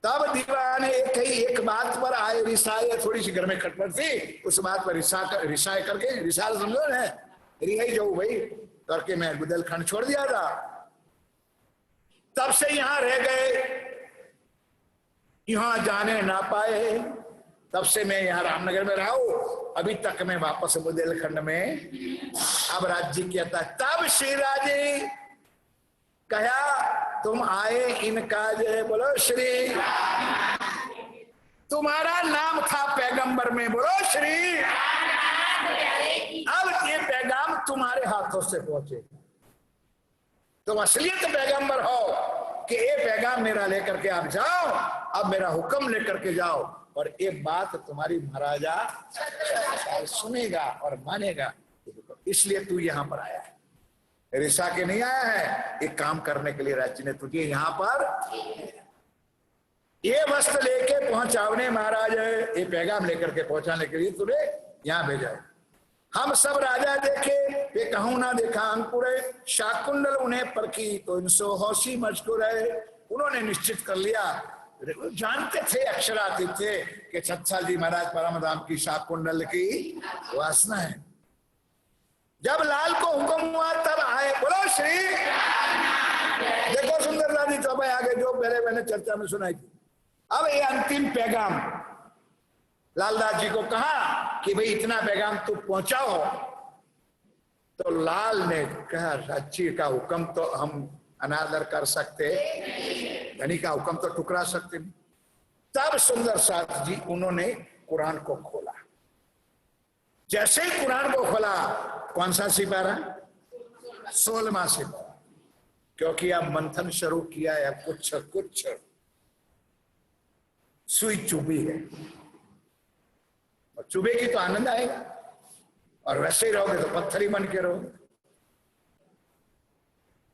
तब दीवाने कही एक बात पर आए रिसाए। थोड़ी सी घर में खटपट थी, उस बात पर रिसाए करके, रिसाल समझो ना, रिहाई जाऊ भाई करके मैं बुंदेलखंड छोड़ दिया था। तब से यहां रह गए, यहां जाने ना पाए, तब से मैं यहां रामनगर में रहा हूं, अभी तक मैं वापस बुंदेलखंड में। अब राज्य कहता है, तब श्रीराजे कहा तुम आए इनका जय। बोलो श्री। तुम्हारा नाम था पैगंबर में, बोलो श्री। अब ये पैगाम तुम्हारे हाथों से पहुंचे, तुम असलियत पैगंबर हो कि ये पैगाम मेरा लेकर के आप जाओ, अब मेरा हुक्म लेकर के जाओ, और एक बात तुम्हारी महाराजा सुनेगा और मानेगा। इसलिए तू यहां पर आया है, रिसा के नहीं आया है, एक काम करने के लिए राज्य ने तुझे यहां पर ये वस्त्र लेके पहुंचावने, महाराज ये पैगाम लेकर के पहुंचाने के लिए तुझे यहां भेजा है। हम सब राजा देखे वे कहूं ना देखा अंकुरे, शाकुंडल उन्हें परखी तो इनसो होशी मजकूर है। उन्होंने निश्चित कर लिया, जानते थे, अक्षरातीत थे कि छत्छा जी महाराज परमधाम की शाकुंडल की वासना है। जब लाल को हुक्म हुआ तब आए। बोलो श्री। देखो सुंदर दादी चौपाई आगे जो पहले मैंने चर्चा में सुनाई थी। अब ये अंतिम पैगाम लालदास जी को कहा कि भाई इतना पैगाम तू पहुंचाओ। तो लाल ने कहा राज्य का हुक्म तो हम अनादर कर सकते, धनी का हुक्म तो ठुकरा सकते नहीं। तब सुंदर साथ जी उन्होंने कुरान को खोला। जैसे ही कुरान को खोला, कौन सा सिपारा? 16वां सिपारा, क्योंकि अब मंथन शुरू किया है, कुछ कुछ सुई चुभी है, और चुभेगी तो आनंद आएगा, और वैसे ही रहोगे तो पत्थर ही बन के रहोगे।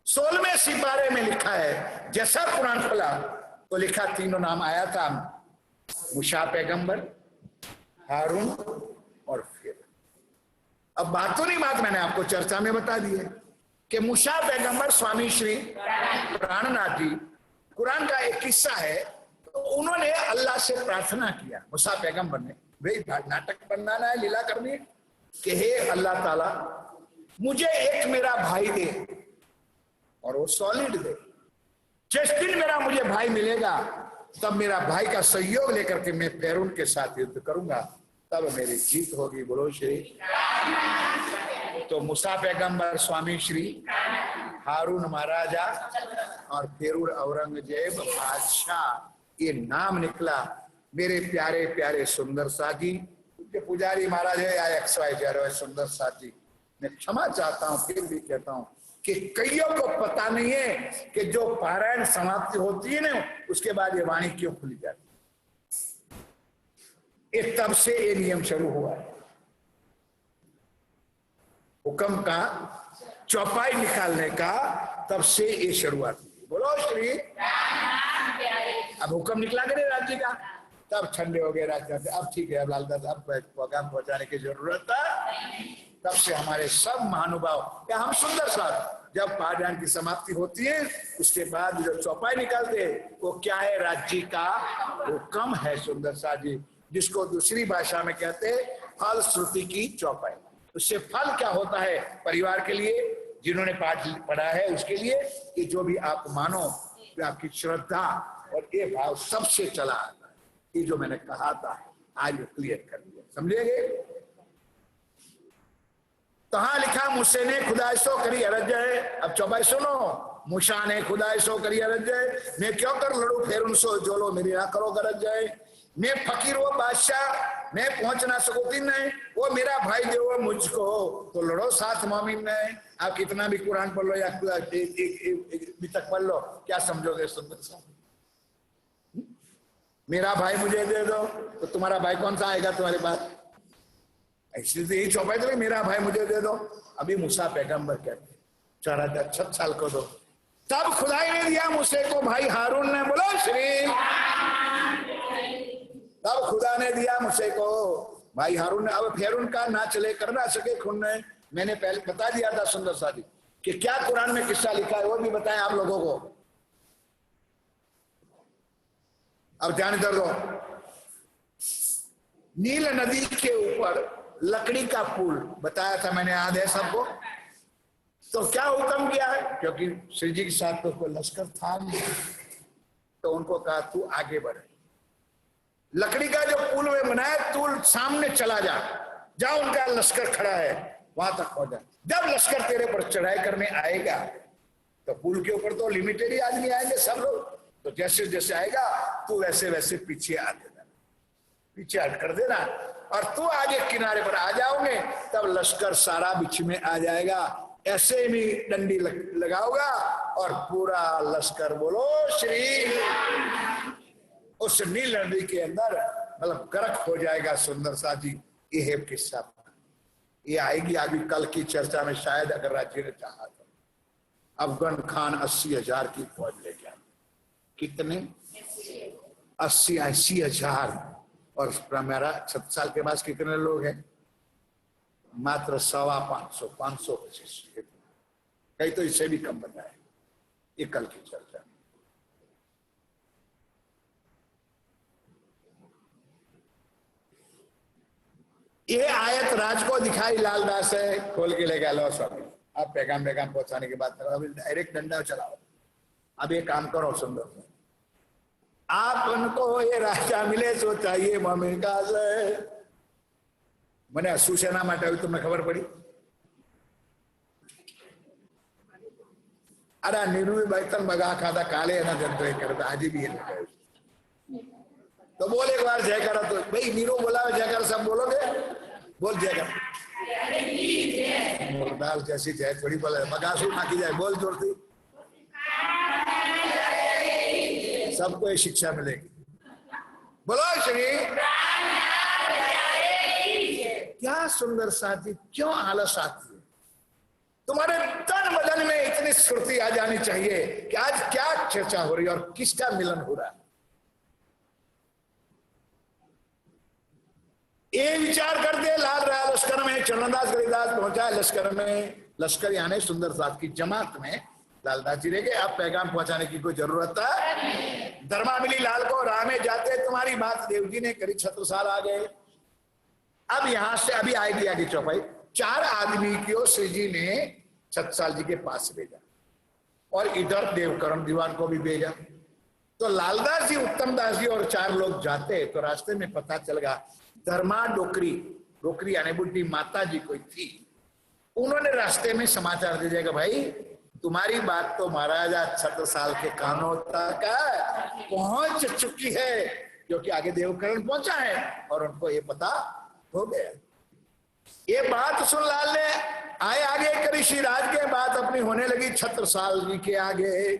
16वें सिपारे में लिखा है, जैसा कुरान खोला तो लिखा, तीनों नाम आया था, मूसा पैगंबर, हारून और फिर। अब बातों नहीं बात मैंने आपको चर्चा में बता दी है कि मूसा पैगंबर स्वामी श्री प्राणनाथ जी, कुरान का एक किस्सा है, तो उन्होंने अल्लाह से प्रार्थना किया, मूसा पैगंबर ने, भाई नाटक बनाना है, लीला करनी है, कि हे अल्लाह ताला मुझे एक मेरा भाई दे। और वो सॉलिड थे। जिस दिन मेरा मुझे भाई मिलेगा तब मेरा भाई का सहयोग लेकर के मैं फिरौन के साथ युद्ध करूंगा, तब मेरी जीत होगी। बोलो श्री। तो मूसा पैगंबर, स्वामी श्री हारून महाराजा और फिरौन औरंगजेब बादशाह, ये नाम निकला। मेरे प्यारे प्यारे सुंदर साथी, पुजारी महाराज है या XYZ सुंदर साथी, मैं क्षमा चाहता हूं, फिर भी कहता हूं कि कईयों को पता नहीं है कि जो पारायण समाप्ति होती है ना, उसके बाद ये वाणी क्यों खुली जाती है। तब से ये नियम शुरू हुआ है। हुक्म का चौपाई निकालने का तब से ये शुरुआत हुई। बोलो श्री। अब हुक्म निकला करे राज्य का, तब ठंडे हो गए राज्य। अब ठीक है, अब लालदास अब पैगाम पहुंचाने की जरूरत है। तब से हमारे सब महानुभाव या हम सुंदर साथ जब पारायण की समाप्ति होती है, उसके बाद जो चौपाई निकालते हैं वो क्या है, राज्य का हुक्म है सुंदर साथ जी, जिसको दूसरी भाषा में कहते हैं फल श्रुति की चौपाई। उससे फल क्या होता है परिवार के लिए, जिन्होंने पाठ पढ़ा है उसके लिए, कि जो भी आप मानो, आपकी श्रद्धा और ये भाव सबसे चला आता है। ये जो मैंने कहा था आज क्लियर कर दिया, समझेंगे। कहां लिखा, मूसा ने खुदा सो करी अरज है। अब चौपाई सुनो, मूसा ने खुदा सो करी अरज है, मैं क्यों कर लड़ू फिरौन सो जोलो, मेरी ना करो गरज है। मैं फकीर वो बादशाह, मैं पहुंच ना सकूती नहीं, वो मेरा भाई जो मुझको, तो लड़ो साथ मोमिन में। आप कितना भी कुरान पढ़ लो या एक तक पढ़ लो, क्या समझोगे सुंदर सा। मेरा भाई मुझे दे दो, तो तुम्हारा भाई कौन सा आएगा तुम्हारे पास। इसलिए यही चौपाई तो मेरा भाई मुझे दे दो। अभी मूसा पैगंबर कहते 4,000 साल को दो। तब खुदाई ने दिया मूसे को भाई हारून ने। बोलो श्री। तब खुदा ने दिया मूसे को भाई हारून ने। अब फिरौन का ना चले कर ना सके खून ने। मैंने पहले बता दिया था सुंदर साथी कि क्या कुरान में किस्सा लिखा है, वो भी बताएं आप लोगों को। अब ध्यान कर दो। नील नदी के ऊपर लकड़ी का पुल बताया था मैंने, याद है सबको। तो क्या हुक्म किया है, क्योंकि श्री जी के साथ तो कोई लश्कर था नहीं, तो उनको कहा तू आगे बढ़, लकड़ी का जो पुल में बनाया तू सामने चला जा, जहां उनका लश्कर खड़ा है वहां तक पहुंच जा। जब लश्कर तेरे पर चढ़ाई करने आएगा तो पुल के ऊपर तो लिमिटेड ही आदमी आएंगे सब लोग, तो जैसे जैसे आएगा तू वैसे वैसे पीछे आ देना, पीछे हट कर देना, और तू आगे किनारे पर आ जाओगे तब लश्कर सारा बीच में आ जाएगा। ऐसे भी डंडी लगाओगा और पूरा लश्कर, बोलो श्री, उस नील नदी के अंदर मतलब गर्क हो जाएगा। सुंदर सा जी ये है किस्सा, ये आएगी आगे कल की चर्चा में शायद, अगर राज्य ने चाहा तो। अफगान खान 80,000 की फौज लेके आए। कितने? 80,000। और मेरा 7 साल के पास कितने लोग हैं? मात्र 550, 525, कई तो इससे भी कम बताए। ये कल की चर्चा। ये आयत राज को दिखाई लालदास है, खोल के लेगा लो स्वामी। आप पैगाम पहुंचाने के बाद अभी डायरेक्ट डंडा चलाओ। अब ये काम करो सुंदर, आप उनको ये राजा मिले तो चाहिए मोमिन का मैंने सूचना માટે આવી તમને ખબર પડી। अरे नीरू बैठन बगा खादा काले ना जंतरे करता आज भी ये तो बोल एक बार जय करो तो भाई नीरू बोला जय कर, सब बोलोगे, बोल जय कर। दाल जैसी जय थोड़ी बोले बगासू ना की जाए, बोल जोर से, सबको ये शिक्षा मिलेगी। बोलो श्री। क्या सुंदर साथी, क्यों आलस आती है तुम्हारे तन बदन में, इतनी स्फूर्ति आ जानी चाहिए कि आज क्या चर्चा हो रही है और किसका मिलन हो रहा है। ये विचार करते लाल रहा लश्कर में, चरणदास गरीदास पहुंचा लश्कर में, लश्कर यानी सुंदर साथ की जमात में लालदास जी रह गए। अब पैगाम पहुंचाने की कोई जरूरत है? धर्मा मिली लाल को, राह में जाते तुम्हारी बात देव जी ने करी, 76 साल आ गए। अब यहां से अभी आएगी आगे चौपाई। 4 आदमी को श्री जी ने 76 जी के पास भेजा। और इधर देवकरण दीवान को भी भेजा। तो लालदास जी, उत्तम दास जी और 4 लोग जाते तो रास्ते में पता चल गया धर्मा डोकरी, डोकरी यानी बुढ़ी माता जी कोई थी, उन्होंने रास्ते में समाचार दे दिया भाई तुम्हारी बात तो महाराजा छत्रसाल के कानों तक पहुंच चुकी है, क्योंकि आगे देवकरण पहुंचा है और उनको ये पता हो गया। ये बात सुन लाल ने आए आगे करी श्रीराज के बात अपनी होने लगी छत्रसाल जी के आगे।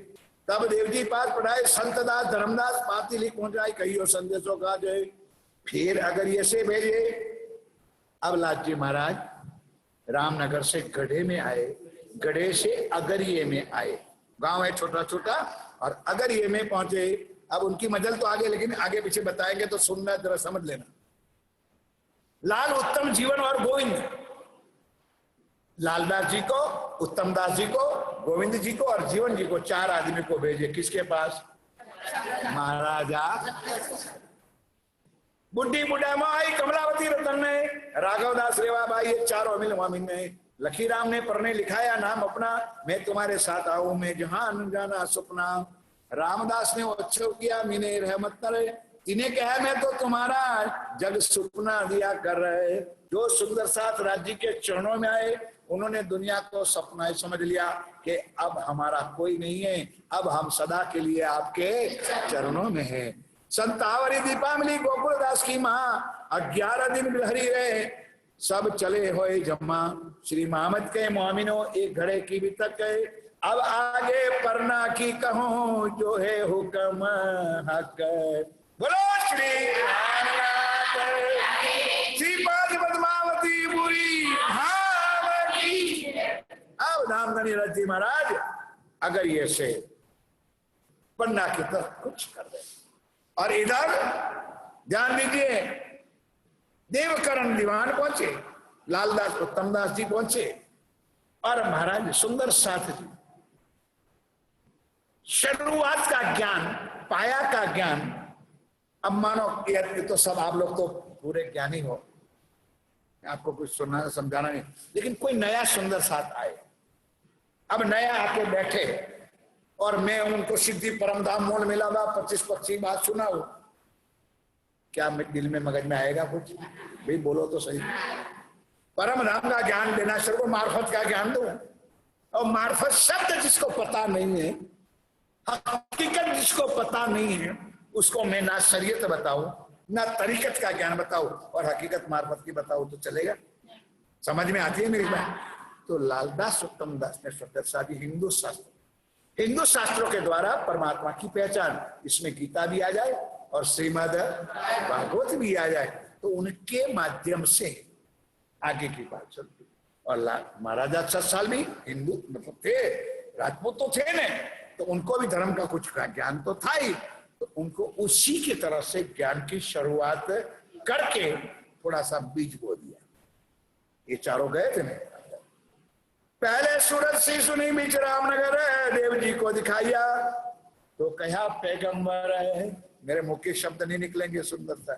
तब देव जी पास पढ़ाए संतदास धर्मदास पाती लिख पहुंचाई कहियो संदेशों का जय। फिर अगर ये से भेजे। अब लाल जी महाराज रामनगर से गढ़े में आए, गढ़े से अगरिये में आए, गांव है छोटा छोटा, और अगरिये में पहुंचे। अब उनकी मजल तो आगे, लेकिन आगे पीछे बताएंगे तो सुनना जरा समझ लेना। लाल उत्तम जीवन और गोविंद, लालदास जी को, उत्तम दास जी को, गोविंद जी को और जीवन जी को 4 आदमी को भेजे। किसके पास? महाराजा बुढ़ी बुढ़ा माई कमलावती रतन ने, राघवदास रेवाबाई, ये 4 अमिल मामिन ने। लखीराम ने पढ़ने लिखाया नाम अपना, मैं तुम्हारे साथ आऊं मैं जहां जाना सपना। रामदास ने अच्छो किया मीने रहमत करे, इन्हें कहा मैं तो तुम्हारा जग सुपना दिया कर रहे। जो सुंदर साथ राज्य के चरणों में आए उन्होंने दुनिया को सपना समझ लिया कि अब हमारा कोई नहीं है, अब हम सदा के लिए आपके चरणों में हैं। संतावरी दीपावली गोकुलदास की माँ 11 दिन बिलहरी रहे, सब चले होए जम्मा। श्री मोहम्मद के मोमिनो एक घड़े की भी तक गए, अब आगे परना की कहूं जो है हुक्म हक। बोलो श्री श्रीपाद पद्मावती बुरी भावती। अब धामधनी रथ जी महाराज अगर ये से पन्ना की तरफ कुछ कर दे। और इधर ध्यान दीजिए, देवकरण दीवान पहुंचे, लालदास उत्तमदास जी पहुंचे और महाराज सुंदर साथ जी शुरुआत का ज्ञान, पाया का ज्ञान। अब मानो ये तो सब आप लोग तो पूरे ज्ञानी हो, आपको कुछ सुनना समझाना नहीं, लेकिन कोई नया सुंदर साथ आए, अब नया आके बैठे और मैं उनको सिद्धि परमधाम मोल मिला हुआ 25-25 बात सुनाऊं, क्या दिल में मगज में आएगा कुछ? भाई बोलो तो सही। परमधाम का ज्ञान देना शुरू को, मार्फत का ज्ञान दो, और मार्फत शब्द जिसको पता नहीं है, हकीकत जिसको पता नहीं है, उसको मैं ना शरीयत बताऊं ना तरीकत का ज्ञान बताऊं और हकीकत मार्फत की बताऊं तो चलेगा? समझ में आती है मेरी बात? तो लालदास उत्तम दास ने शादी हिंदू शास्त्रों के द्वारा परमात्मा की पहचान, इसमें गीता भी आ जाए और श्रीमद् भागवत भी आ जाए, तो उनके माध्यम से आगे की बात चलती। और महाराजा 6 साल भी हिंदू मतलब थे, राजपूत तो थे न, तो उनको भी धर्म का कुछ ज्ञान तो था ही, तो उनको उसी की तरह से ज्ञान की शुरुआत करके थोड़ा सा बीज बो दिया। ये चारों गए थे ना, पहले सूरत सी सुनी बीच रामनगर, देव जी को दिखाया तो कहा पैगंबर है। मेरे मुख के शब्द नहीं निकलेंगे, सुंदरता।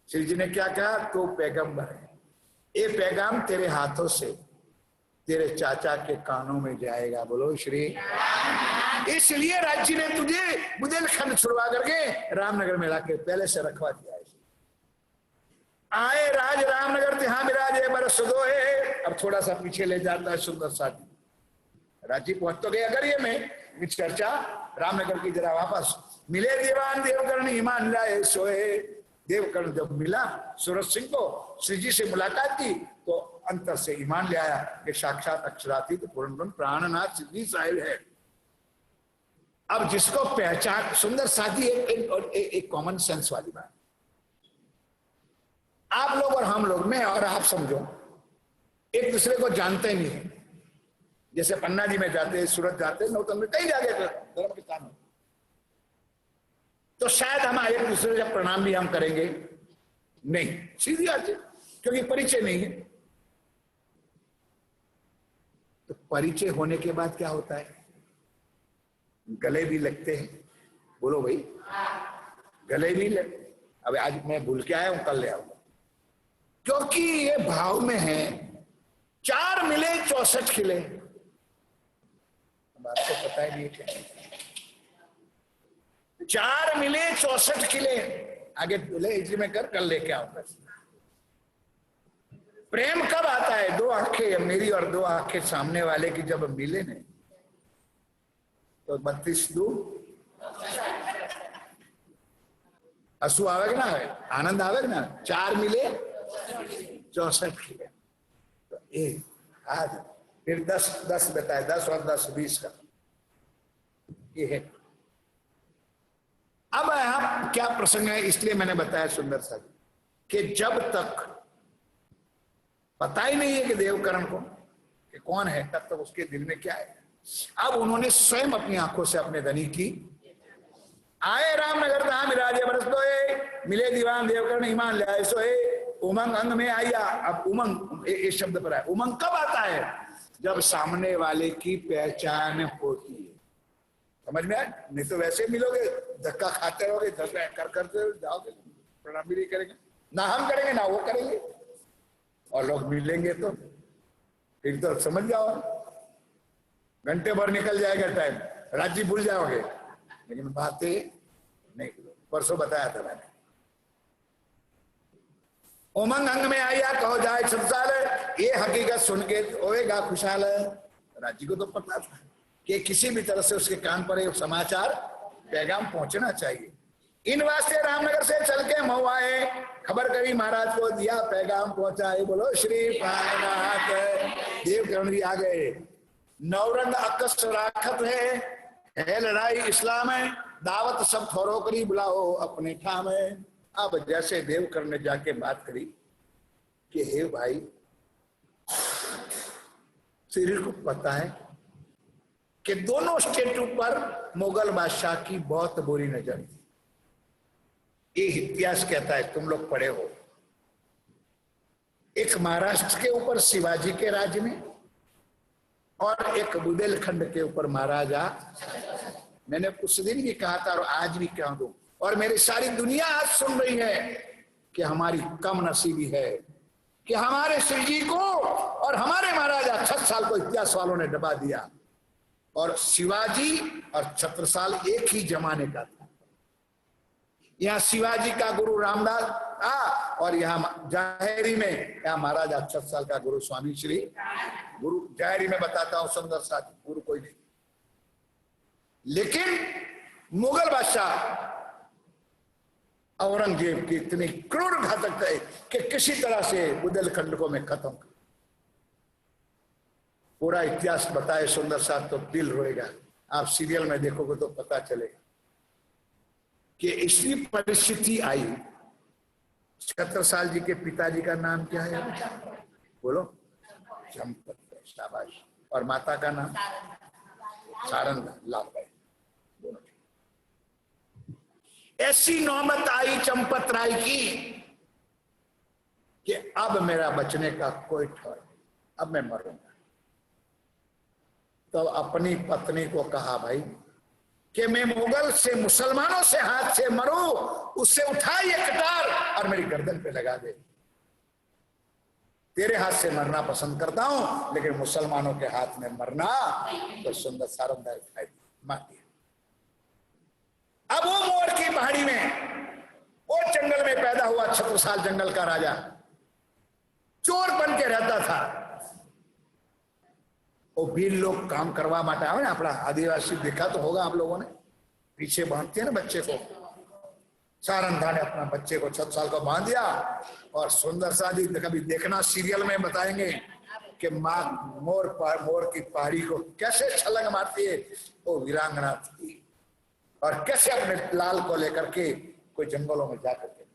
श्री जी ने क्या कहा? तो पैगंबर है, ये पैगाम तेरे हाथों से तेरे चाचा के कानों में जाएगा। बोलो श्री। इसलिए राज्य ने तुझे बुंदेलखंड छुड़वा करके रामनगर में लाके पहले से रखवा दिया है। आए राज रामनगर त्यहां विराजे बरस दो है। अब थोड़ा सा पीछे ले जाता है सुंदर साथी, राज्य पहुंच तो गए अगर ये में चर्चा रामनगर की जरा वापस। मिले दीवान देवकर्ण ईमान लाए सोए। देवकर्ण जब मिला सूरज सिंह को, श्री जी से मुलाकात की, तो अंतर से ईमान ले आया कि साक्षात अक्षरातीत पूर्ण प्राणनाथ सिद्धि साहिब है। अब जिसको पहचान, सुंदर साथी एक कॉमन सेंस वाली बात, आप लोग और हम लोग, मैं और आप समझो, एक दूसरे को जानते नहीं है। जैसे पन्ना जी में जाते, सूरत जाते, नौतन में कई जागे धर्म के काम, तो शायद हम एक दूसरे से प्रणाम भी हम करेंगे नहीं, सीधी बात है, क्योंकि परिचय नहीं है। तो परिचय होने के बाद क्या होता है? गले भी लगते हैं। बोलो भाई, गले भी लगते। अब आज मैं भूल के आया हूं, कल ले आऊंगा, क्योंकि ये भाव में है। 4 मिले 64 खिले। अब आपको है ये क्या? 4 मिले 64 किले, आगे बोले इजली में कर लेके आऊंगा। प्रेम कब आता है? 2 आंखें मेरी और 2 आंखें सामने वाले की जब मिले ने, तो 32 2 आंसू आवेगा ना, आनंद आवेगा ना। 4 मिले 64 किले, तो 1 आज फिर 10 बताए, 10 और 10 20 का ये है। अब आप क्या प्रसंग है, इसलिए मैंने बताया सुंदर सा कि जब तक पता ही नहीं है कि देवकरण को कि कौन है, तब तक उसके दिल में क्या है। अब उन्होंने स्वयं अपनी आंखों से अपने धनी की आए रामनगर धाम विराजे बरस तो मिले दीवान देवकरण ईमान ले आए सो उमंग अंग में आया। अब उमंग ये शब्द पर है, उमंग कब आता है? जब सामने वाले की पहचान होती है। समझ में आए? नहीं तो वैसे मिलोगे धक्का खाते रहोगे, कर करते जाओगे, प्रणाम भी नहीं करेंगे, ना हम करेंगे ना वो करेंगे, और लोग मिलेंगे तो फिर तो समझ जाओ घंटे भर निकल जाएगा टाइम, राज्य भूल जाओगे। लेकिन बातें नहीं, परसों बताया था मैंने। उमंग अंग में आया कहो जाए संसार, ये हकीकत सुन के होएगा खुशहाल। राज्य को तो पता था कि किसी भी तरह से उसके कान पर एक समाचार पैगाम पहुंचना चाहिए। इन वास्ते रामनगर से चल के मऊ आए, खबर करी महाराज को, दिया पैगाम पहुंचाए। बोलो श्री पायनाथ। देवकरण भी आ गए। नवरंग अकस राखत है लड़ाई इस्लाम है, दावत सब थोरो करी बुलाओ अपने ठाम है। अब जैसे देवकर्ण ने जाके बात करी कि हे भाई, शरीर को पता है कि दोनों स्टेटों पर मुगल बादशाह की बहुत बुरी नजर थी। ये इतिहास कहता है, तुम लोग पढ़े हो। एक महाराष्ट्र के ऊपर शिवाजी के राज्य में और एक बुंदेलखंड के ऊपर महाराजा। मैंने उस दिन भी कहा था और आज भी कह दूं, और मेरी सारी दुनिया आज सुन रही है कि हमारी कम नसीबी है कि हमारे श्री जी को और हमारे महाराजा छत्रसाल को इतिहास वालों ने दबा दिया। और शिवाजी और छत्रसाल एक ही जमाने का था। यहाँ शिवाजी का गुरु रामदास था और यहाँ जाहेरी में यहाँ महाराजा छत्रसाल का गुरु स्वामी श्री गुरु। जाहेरी में बताता हूं सुंदर सा, गुरु कोई नहीं। लेकिन मुगल बादशाह औरंगजेब की इतनी क्रूर घातक है कि किसी तरह से बुंदेलखंड को मैं खत्म कर। पूरा इतिहास बताए सुंदर साहब तो दिल रोएगा। आप सीरियल में देखोगे तो पता चलेगा कि इसी परिस्थिति आई। छत्रसाल जी के पिताजी का नाम क्या है? बोलो। चंपत। शाबाश। और माता का नाम सारंगा लालबाई। ऐसी नौबत आई चंपत राय की कि अब मेरा बचने का कोई ठहर, अब मैं मरूंगा। तो अपनी पत्नी को कहा भाई कि मैं मुगल से मुसलमानों से हाथ से मरूं, उससे उठा ये कटार और मेरी गर्दन पे लगा दे। तेरे हाथ से मरना पसंद करता हूं, लेकिन मुसलमानों के हाथ में मरना तो सुंदर सारंगा मार दिया। अब वो मोर की पहाड़ी में, वो जंगल में पैदा हुआ छत्रसाल, जंगल का राजा, चोर बन के रहता था। वो भील लोग काम करवा माटे आवे ना, अपना आदिवासी देखा तो होगा आप लोगों ने, पीछे बांधते हैं ना बच्चे को। सारंगा ने अपना बच्चे को 6 साल का बांध दिया और सुंदर सा जी कभी देखना सीरियल में बताएंगे कि माँ मोर की पहाड़ी को कैसे छलंग मारती है। वो वीरांगना थी और कैसे अपने लाल को लेकर के कोई जंगलों में जाकर के।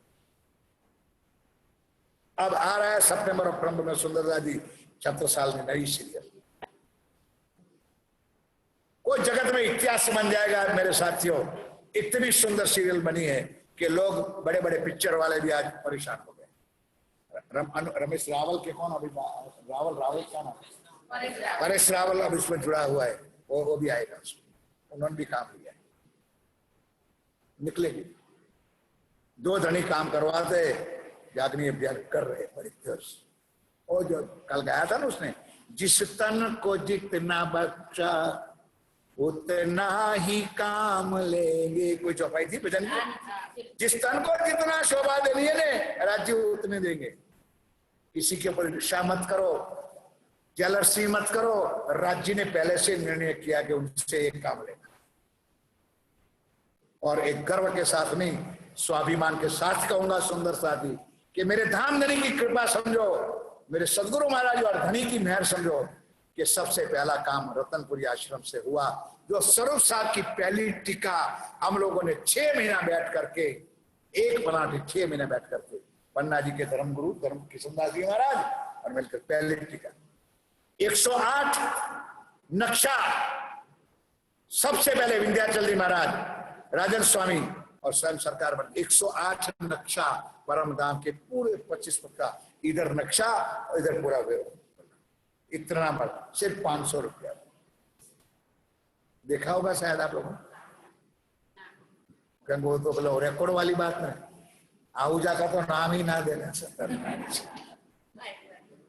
अब आ रहा है सितंबर और फरवरी में सुंदरता जी छत्रसाल में नई सीरियल। कोई जगत में इतिहास बन जाएगा मेरे साथियों। इतनी सुंदर सीरियल बनी है कि लोग, बड़े बड़े पिक्चर वाले भी आज परेशान हो गए। रमेश रावल के कौन अभी रावल क्या नाम? परेश रावल अब इसमें जुड़ा हुआ है, वो भी आएगा। उन्होंने भी काम किया, निकलेगी। 2 धनी काम करवाते, जागनी अभियान कर रहे बड़ी तेज। वो जो कल गाया था ना उसने, जिस तन को जितना बच्चा उतना ही काम लेंगे। कोई चौपाई थी भजन की? जिस तन को जितना शोभा देनी है ने राज्य उतने देंगे। किसी के ऊपर ईर्ष्या मत करो, जलसी मत करो। राज्य ने पहले से निर्णय किया कि उनसे एक काम लेना, और एक गर्व के साथ नहीं, स्वाभिमान के साथ कहूंगा सुंदर साथी कि मेरे धाम धनी की कृपा समझो, मेरे सदगुरु महाराज और धनी की मेहर समझो कि सबसे पहला काम रतनपुरी आश्रम से हुआ। जो स्वरूप साहब की पहली टीका हम लोगों ने 6 महीना बैठ करके, एक बना दी 6 महीने बैठ करके, पन्ना जी के धर्मगुरु धर्म किशनदास जी महाराज और मिलकर पहली टीका 108 नक्शा। सबसे पहले विंध्याचल जी महाराज, राजन स्वामी और स्वयं सरकार बन 108 नक्शा परम धाम के पूरे 25 फुट का, इधर नक्शा और इधर पूरा व्यवहार। इतना बड़ा, सिर्फ 500 रुपया। देखा होगा शायद आप लोगों ने, वो तो बोलो रिकॉर्ड वाली बात है। आहूजा का तो नाम ही ना देना,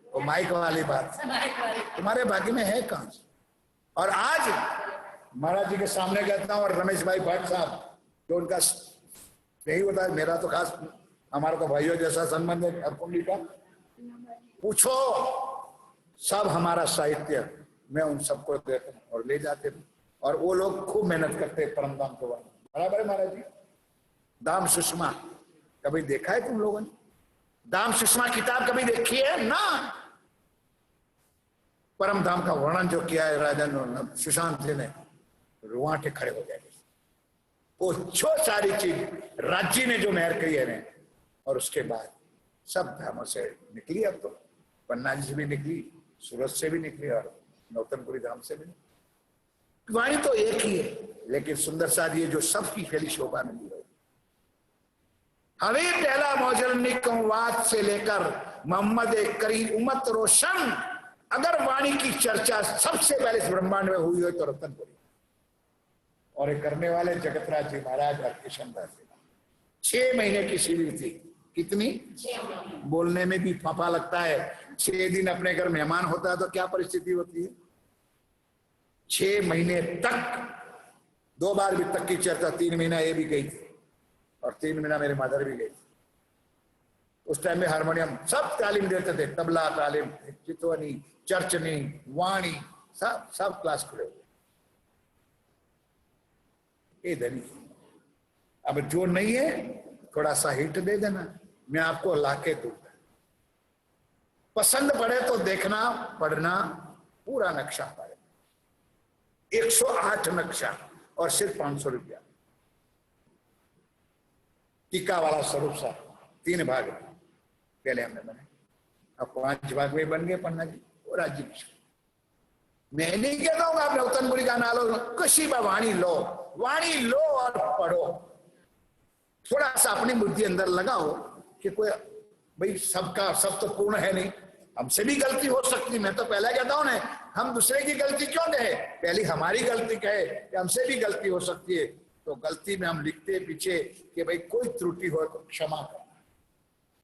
वो माइक वाली बात तुम्हारे भाग्य में है कहां। और आज महाराज जी के सामने कहता हूं, और रमेश भाई भट्ट साहब जो उनका नहीं होता, मेरा तो खास, हमारा तो भाइयों जैसा संबंध है हरकुंडी का। पूछो, सब हमारा साहित्य मैं उन सबको देता हूं और ले जाते हूं, और वो लोग खूब मेहनत करते हैं परम धाम को बराबर है। महाराज जी दाम सुषमा कभी देखा है तुम लोगों ने? दाम सुषमा किताब कभी देखी है ना? परम धाम का वर्णन जो किया है राजन सुशांत जी ने, रुआंटे खड़े हो जाएंगे। वो जो सारी चीज राज्य ने जो मेहर करी है, और उसके बाद सब धामों से निकली। अब तो पन्ना जी से भी निकली, सूरत से भी निकली, और नौतनपुरी धाम से भी। वाणी तो एक ही है, लेकिन सुंदर साथ ये जो सबकी फैली शोभा मिली है। हमें पहला मौजल निकमवाद से लेकर मोहम्मद करी उम्मत रोशन, अगर वाणी की चर्चा सबसे पहले इस ब्रह्मांड में हुई हो तो रतनपुरी, और ये करने वाले जगतराज जी महाराज और किशनदास जी। 6 महीने की शिविर थी। कितनी? बोलने में भी फाफा लगता है। 6 दिन अपने घर मेहमान होता है तो क्या परिस्थिति होती है। 6 महीने तक 2 बार भी तक की चर्चा, 3 महीना ये भी गई थी और 3 महीना मेरे मदर भी गई थी। उस टाइम में हारमोनियम सब तालीम देते थे, तबला तालीम, चितवनी, चर्चनी, वाणी, सब क्लास खुले हुए। ये धनी अब जो नहीं है थोड़ा सा हिट दे देना, मैं आपको लाके दूंगा। पसंद पड़े तो देखना, पढ़ना, पूरा नक्शा पड़े। 108 नक्शा और सिर्फ 500 रुपया। टीका वाला स्वरूप सा 3 भाग पहले हमने बने, अब 5 भाग में बन गए पन्ना जी और राज्य की। मैं नहीं कहता हूँ आप नौतनपुरी का नाम लो, कशी वाणी लो, वाणी लो और पढ़ो। थोड़ा सा अपनी बुद्धि अंदर लगाओ कि कोई भाई सबका सब तो पूर्ण है नहीं, हमसे भी गलती हो सकती। मैं तो पहले कहता हूं ना, हम दूसरे की गलती क्यों कहे, पहले हमारी गलती कहे कि हमसे भी गलती हो सकती है। तो गलती में हम लिखते पीछे कि भाई कोई त्रुटि हो तो क्षमा करना,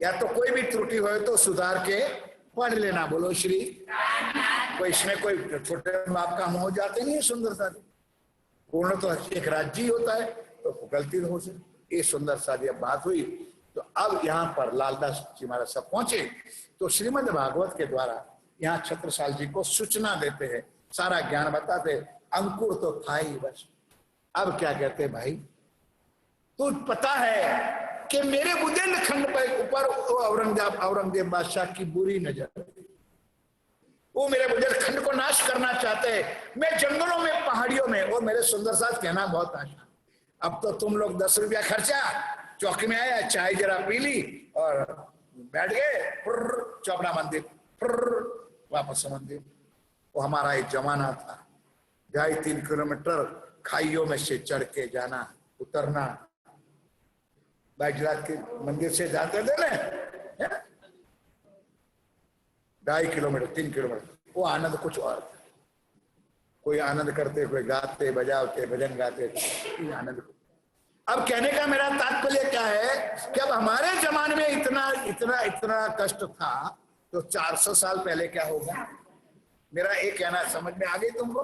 या तो कोई भी त्रुटि हो तो सुधार के पढ़ लेना। बोलो श्री। कोई इसमें कोई छोटे बाप काम हो जाते नहीं है। सुंदर सा पूर्ण तो एक राज्य ही होता है, तो गलती हो सकती। ये सुंदर सा जब बात हुई तो अब यहाँ पर लालदास जी महाराज सब पहुंचे, तो श्रीमद् भागवत के द्वारा यहाँ छत्रसाल जी को सूचना देते हैं, सारा ज्ञान बताते। अंकुर तो था ही बस। अब क्या कहते हैं, भाई तो पता है कि मेरे बुंदेलखंड पर ऊपर औरंगजेब बादशाह की बुरी नजर, वो मेरे बुंदेलखंड को नाश करना चाहते हैं। मैं जंगलों में, पहाड़ियों में, और मेरे सुंदर साथ कहना बहुत आसान। अब तो तुम लोग 10 रुपया खर्चा, चौकी में आया, चाय जरा पी ली और बैठ गए, चौपड़ा मंदिर, वापस मंदिर। वो हमारा एक जमाना था, 2.5-3 किलोमीटर खाइयों में से चढ़ के जाना उतरना। बैजनाथ के मंदिर से जाते थे ना 2.5 किलोमीटर 3 किलोमीटर, वो आनंद कुछ और। कोई आनंद करते, कोई गाते बजाते, भजन गाते, आनंद। अब कहने का मेरा तात्पर्य क्या है कि अब हमारे जमाने में इतना इतना इतना कष्ट था, तो 400 साल पहले क्या होगा। मेरा एक कहना समझ में आ गई तुमको?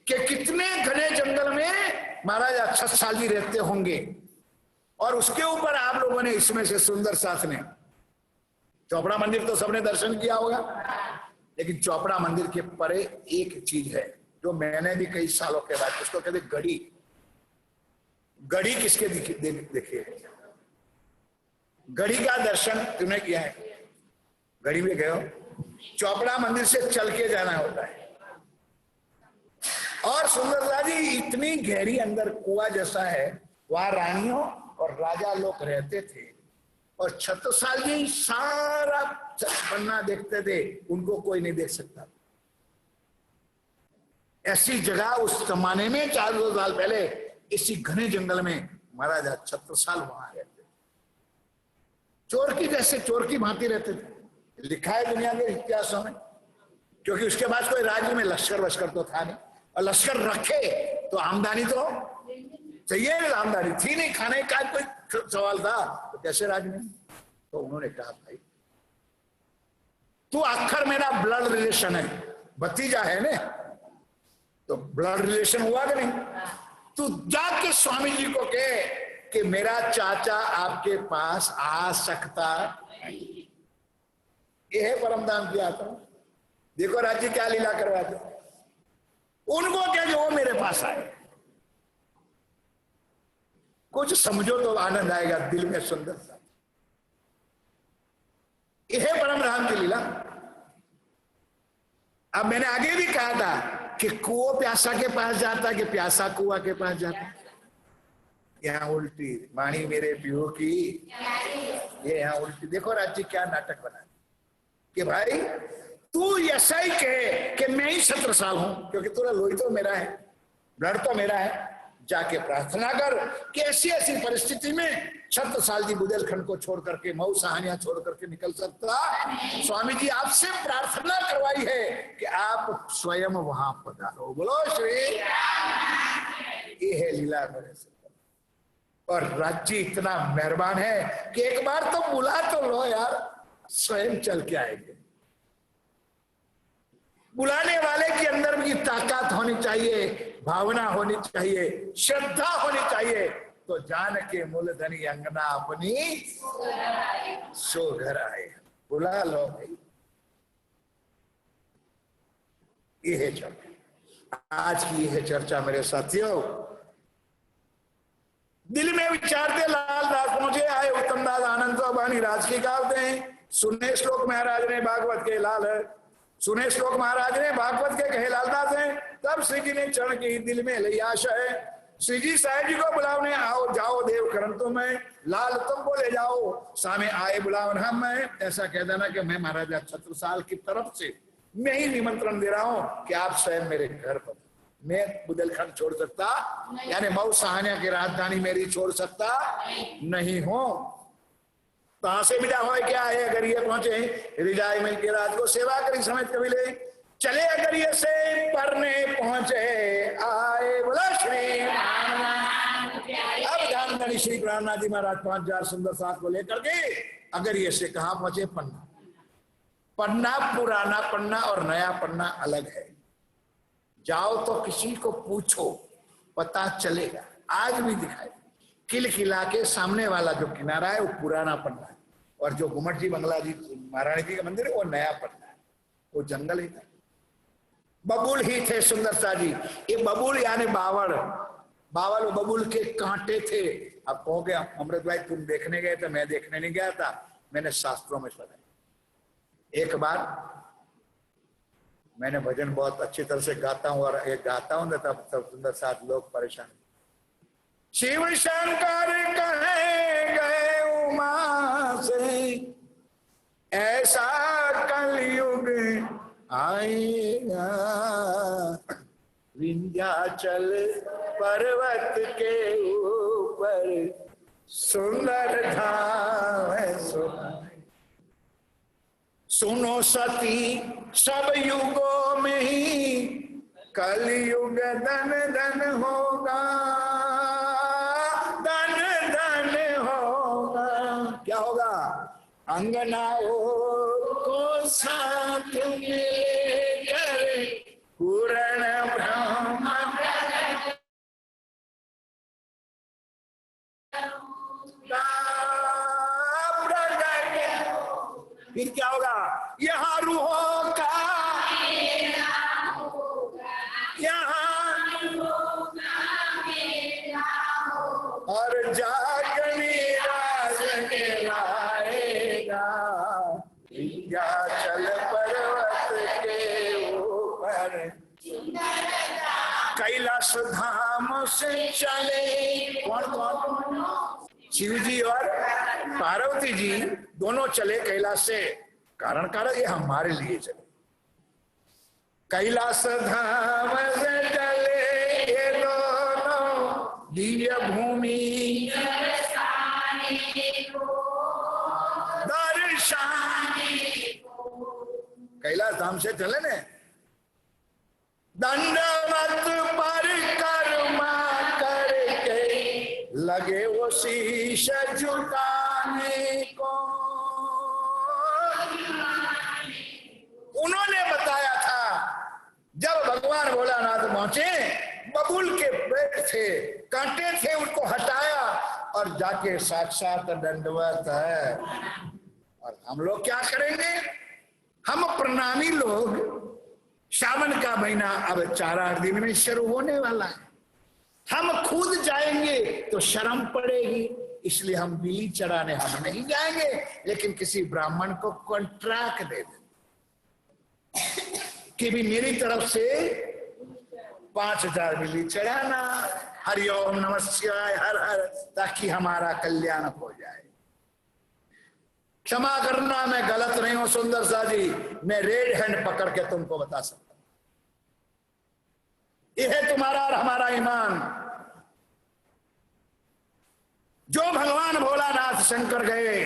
कि कितने घने जंगल में महाराज अक्षत साल जी रहते होंगे, और उसके ऊपर आप लोगों ने इसमें से सुंदर साथ ने चौपड़ा मंदिर तो सबने दर्शन किया होगा, लेकिन चौपड़ा मंदिर के परे एक चीज है जो मैंने भी कई सालों के बाद, उसको कहते गढ़ी। गढ़ी किसके देखिए, गढ़ी का दर्शन तुमने किया है? गढ़ी में गए हो? चौपड़ा मंदिर से चल के जाना होता है, और सुंदरता जी इतनी गहरी अंदर कुआं जैसा है, वहां रानियों और राजा लोग रहते थे, और छत्रसाल जी सारा पन्ना देखते थे, उनको कोई नहीं देख सकता। ऐसी जगह उस जमाने में 400 साल पहले इसी घने जंगल में महाराजा छत्रसाल वहां रहते, चोर की जैसे चोर की भांति रहते थे। लिखा है दुनिया के इतिहासों में, क्योंकि उसके बाद कोई राज्य में लश्कर वश्कर तो था नहीं, और लश्कर रखे तो आमदनी तो चाहिए, आमदनी थी नहीं, खाने का कोई सवाल था, तो कैसे राज में? तो उन्होंने कहा भाई तू आखिर मेरा ब्लड रिलेशन है, भतीजा है ने, तो ब्लड रिलेशन हुआ कि नहीं? तू जाके स्वामी जी को कहे कि मेरा चाचा आपके पास आ सकता। यह है परमधाम की आत्मा। देखो राज्य क्या लीला करवाते, उनको क्या जो वो मेरे पास आए, कुछ समझो तो आनंद आएगा दिल में, सुंदर सा। यह है परमधाम की लीला। अब मैंने आगे भी कहा था कि कुओं प्यासा के पास जाता कि प्यासा कुआं के पास जाता, यहाँ उल्टी वाणी मेरे पियो की, ये यहाँ उल्टी। देखो राज्य क्या नाटक बना कि भाई तू ऐसा ही कहे कि मैं ही 17 साल हूं, क्योंकि तेरा लोही तो मेरा है, ब्लड तो मेरा है, जाके प्रार्थना कर कि ऐसी ऐसी परिस्थिति में छत्रसाल जी बुंदेलखंड को छोड़ करके, मऊ सहानियां छोड़ करके निकल सकता। स्वामी जी आपसे प्रार्थना करवाई है कि आप स्वयं वहां पधारो। बोलो श्री। ये है लीला मेरे से। और राज्य इतना मेहरबान है कि एक बार तो बुला तो लो यार, स्वयं चल के आएंगे। बुलाने वाले के अंदर भी ताकत होनी चाहिए, भावना होनी चाहिए, श्रद्धा होनी चाहिए। तो जान के मूलधनी अंगना अपनी सो घर आए। बुला लो भाई। ये है चर्चा, आज की यह चर्चा मेरे साथियों। दिल में विचारते लाल दास पहुंचे आए, उत्तम दास आनंद बानी राज की गाते हैं। सुने श्लोक महाराज ने भागवत के लाल है, सुने श्लोक महाराज ने भागवत के कहे लालदास हैं। तब श्री जी ने चरण की दिल में लई आशा है, श्री जी साहेब जी को बुलावने आओ जाओ देव करण तुम्हें, लाल तुमको ले जाओ सामने आए बुलावन हम। मैं ऐसा कह देना कि मैं महाराजा छत्रसाल की तरफ से मैं ही निमंत्रण दे रहा हूं कि आप स्वयं मेरे घर पर। मैं बुंदेलखंड छोड़ सकता, यानी मऊ सहानिया की राजधानी मेरी छोड़ सकता नहीं हूं। कहां से विदा हो क्या है? अगर ये पहुंचे रिजाई मिल के रात को सेवा करी समेत कबीले चले, अगर ये से परने पहुंचे आए। बोला श्री अब जानदानी श्री प्राणनाथ जी महाराज 5000 सुंदर साथ को लेकर के अगर ये से कहां पहुंचे? पन्ना। पन्ना पुराना पन्ना और नया पन्ना अलग है। जाओ तो किसी को पूछो पता चलेगा। आज भी दिखाए किल किला के सामने वाला जो किनारा है वो पुराना पन्ना है, और जो गुमट जी बंगला जी महारानी जी का मंदिर है वो नया पन्ना है। वो जंगल ही था, बबुल ही थे सुंदरता जी। ये बबुल यानी बावल, बावल बबुल के कांटे थे। अब कहोगे अमृत भाई तुम देखने गए थे, मैं देखने नहीं गया था, मैंने शास्त्रों में पढ़ा। एक बार मैंने भजन बहुत अच्छी तरह से गाता हूं, और एक गाता हूं ना तब सुंदर साथ लोग परेशान। शिव शंकर कहे गए उमा से, ऐसा कलयुग आएगा, विंध्याचल पर्वत के ऊपर सुंदर धाम है सुना। सुनो सती सब युगों में ही कलयुग धन धन होगा, धन धन होगा। क्या होगा? अंगनाओं को साथ में करे पूर्ण ब्रह्मांड कैलाश धाम से चले। कौन कौन? शिव जी और पार्वती जी दोनों चले कैलाश से। कारण ये हमारे लिए चले। कैलाश धाम से चले ये दोनों दिव्य भूमि दर्शाने। कैलाश धाम से चले ने, दंडवत परिक्रमा करके लगे वो शीश झुकाने को। उन्होंने बताया था जब भगवान भोलानाथ पहुंचे, बबूल के पेड़ थे, कांटे थे, उनको हटाया और जाके साक्षात दंडवत है। और हम लोग क्या करेंगे? हम प्रणामी लोग, सावन का महीना अब 4-8 दिन में शुरू होने वाला है। हम खुद जाएंगे तो शर्म पड़ेगी, इसलिए हम बिली चढ़ाने हम नहीं जाएंगे, लेकिन किसी ब्राह्मण को कॉन्ट्रैक्ट दे दें कि भी मेरी तरफ से 5000 बिली चढ़ाना, हरिओम नमः शिवाय हर हर, ताकि हमारा कल्याण हो जाए। क्षमा करना मैं गलत नहीं हूं सुंदर सा जी, मैं रेड हैंड पकड़ के तुमको बता सकता। यह है तुम्हारा और हमारा ईमान। जो भगवान भोलानाथ शंकर गए,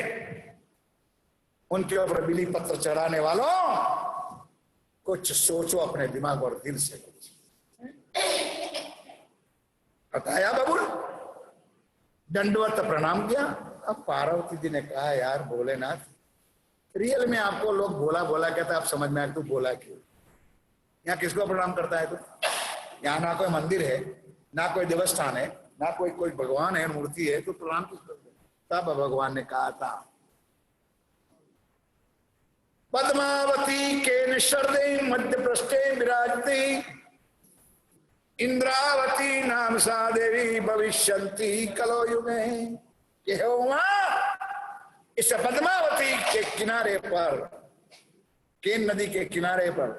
उनके ऊपर बिली पत्र चढ़ाने वालों, कुछ सोचो अपने दिमाग और दिल से। बताया बबुल, दंडवत प्रणाम किया। अब पार्वती जी ने कहा यार भोलेनाथ, रियल में आपको लोग भोला भोला कहता, आप समझ में आए तू बोला क्यों? यहाँ किसको प्रणाम करता है तू? यहाँ ना कोई मंदिर है, ना कोई देवस्थान है, ना कोई भगवान है, मूर्ति है, तो प्रणाम किसको? तब भगवान ने कहा था, पद्मावती के निशर्दे मध्य पृष्ठे विराजती इंद्रावती नाम सा देवी भविष्यंती कलो युगे। इस पद्मावती के किनारे पर, केन नदी के किनारे पर,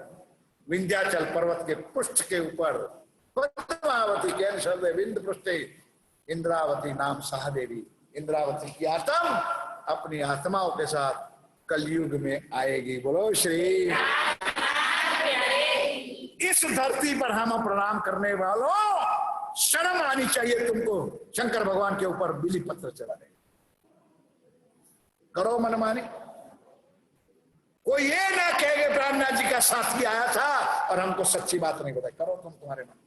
विंध्याचल पर्वत के पृष्ठ के ऊपर, पद्मावती के निशर्दे विंध्य पृष्ठे इंद्रावती नाम सा देवी, इंद्रावती की आत्मा अपनी आत्माओं के साथ कलयुग में आएगी। बोलो श्री। इस धरती पर हम प्रणाम करने वालों, शर्म आनी चाहिए तुमको शंकर भगवान के ऊपर बिली पत्र चढ़ाने। करो मनमानी। कोई ये ना कहे ब्रह्मनाथ जी का साथी आया था और हमको सच्ची बात नहीं बताई। करो तुम तुम्हारे मन।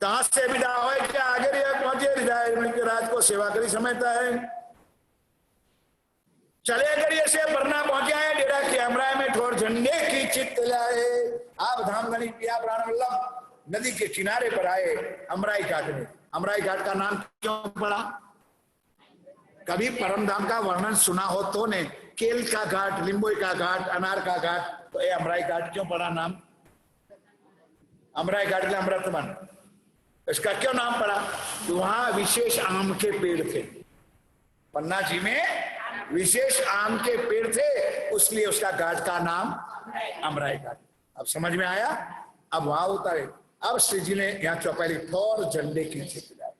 कहां से विदा हो क्या आगे पहुंचे राज को सेवा करी समझता है। चले अगर ये से बरना पहुंचे हैं डेरा कैमरा में ठोर झंडे की चित लाए। आप धामगणी पिया प्राण वल्लभ नदी के किनारे पर आए अमराई घाट में। अमराई घाट का नाम क्यों पड़ा? कभी परम धाम का वर्णन सुना हो तो ने? केल का घाट, लिंबोई का घाट, अनार का घाट, तो ये अमराई घाट क्यों पड़ा नाम? अमराई घाट में अमृत वन, इसका क्यों नाम पड़ा? तो वहां विशेष आम के पेड़ थे। पन्ना जी में विशेष आम के पेड़ थे, उसलिए उसका घाट का नाम अमराई घाट। अब समझ में आया? अब वहां उतारे। अब श्री जी ने यहाँ चौपाली ठोर झंडे की चित लाई।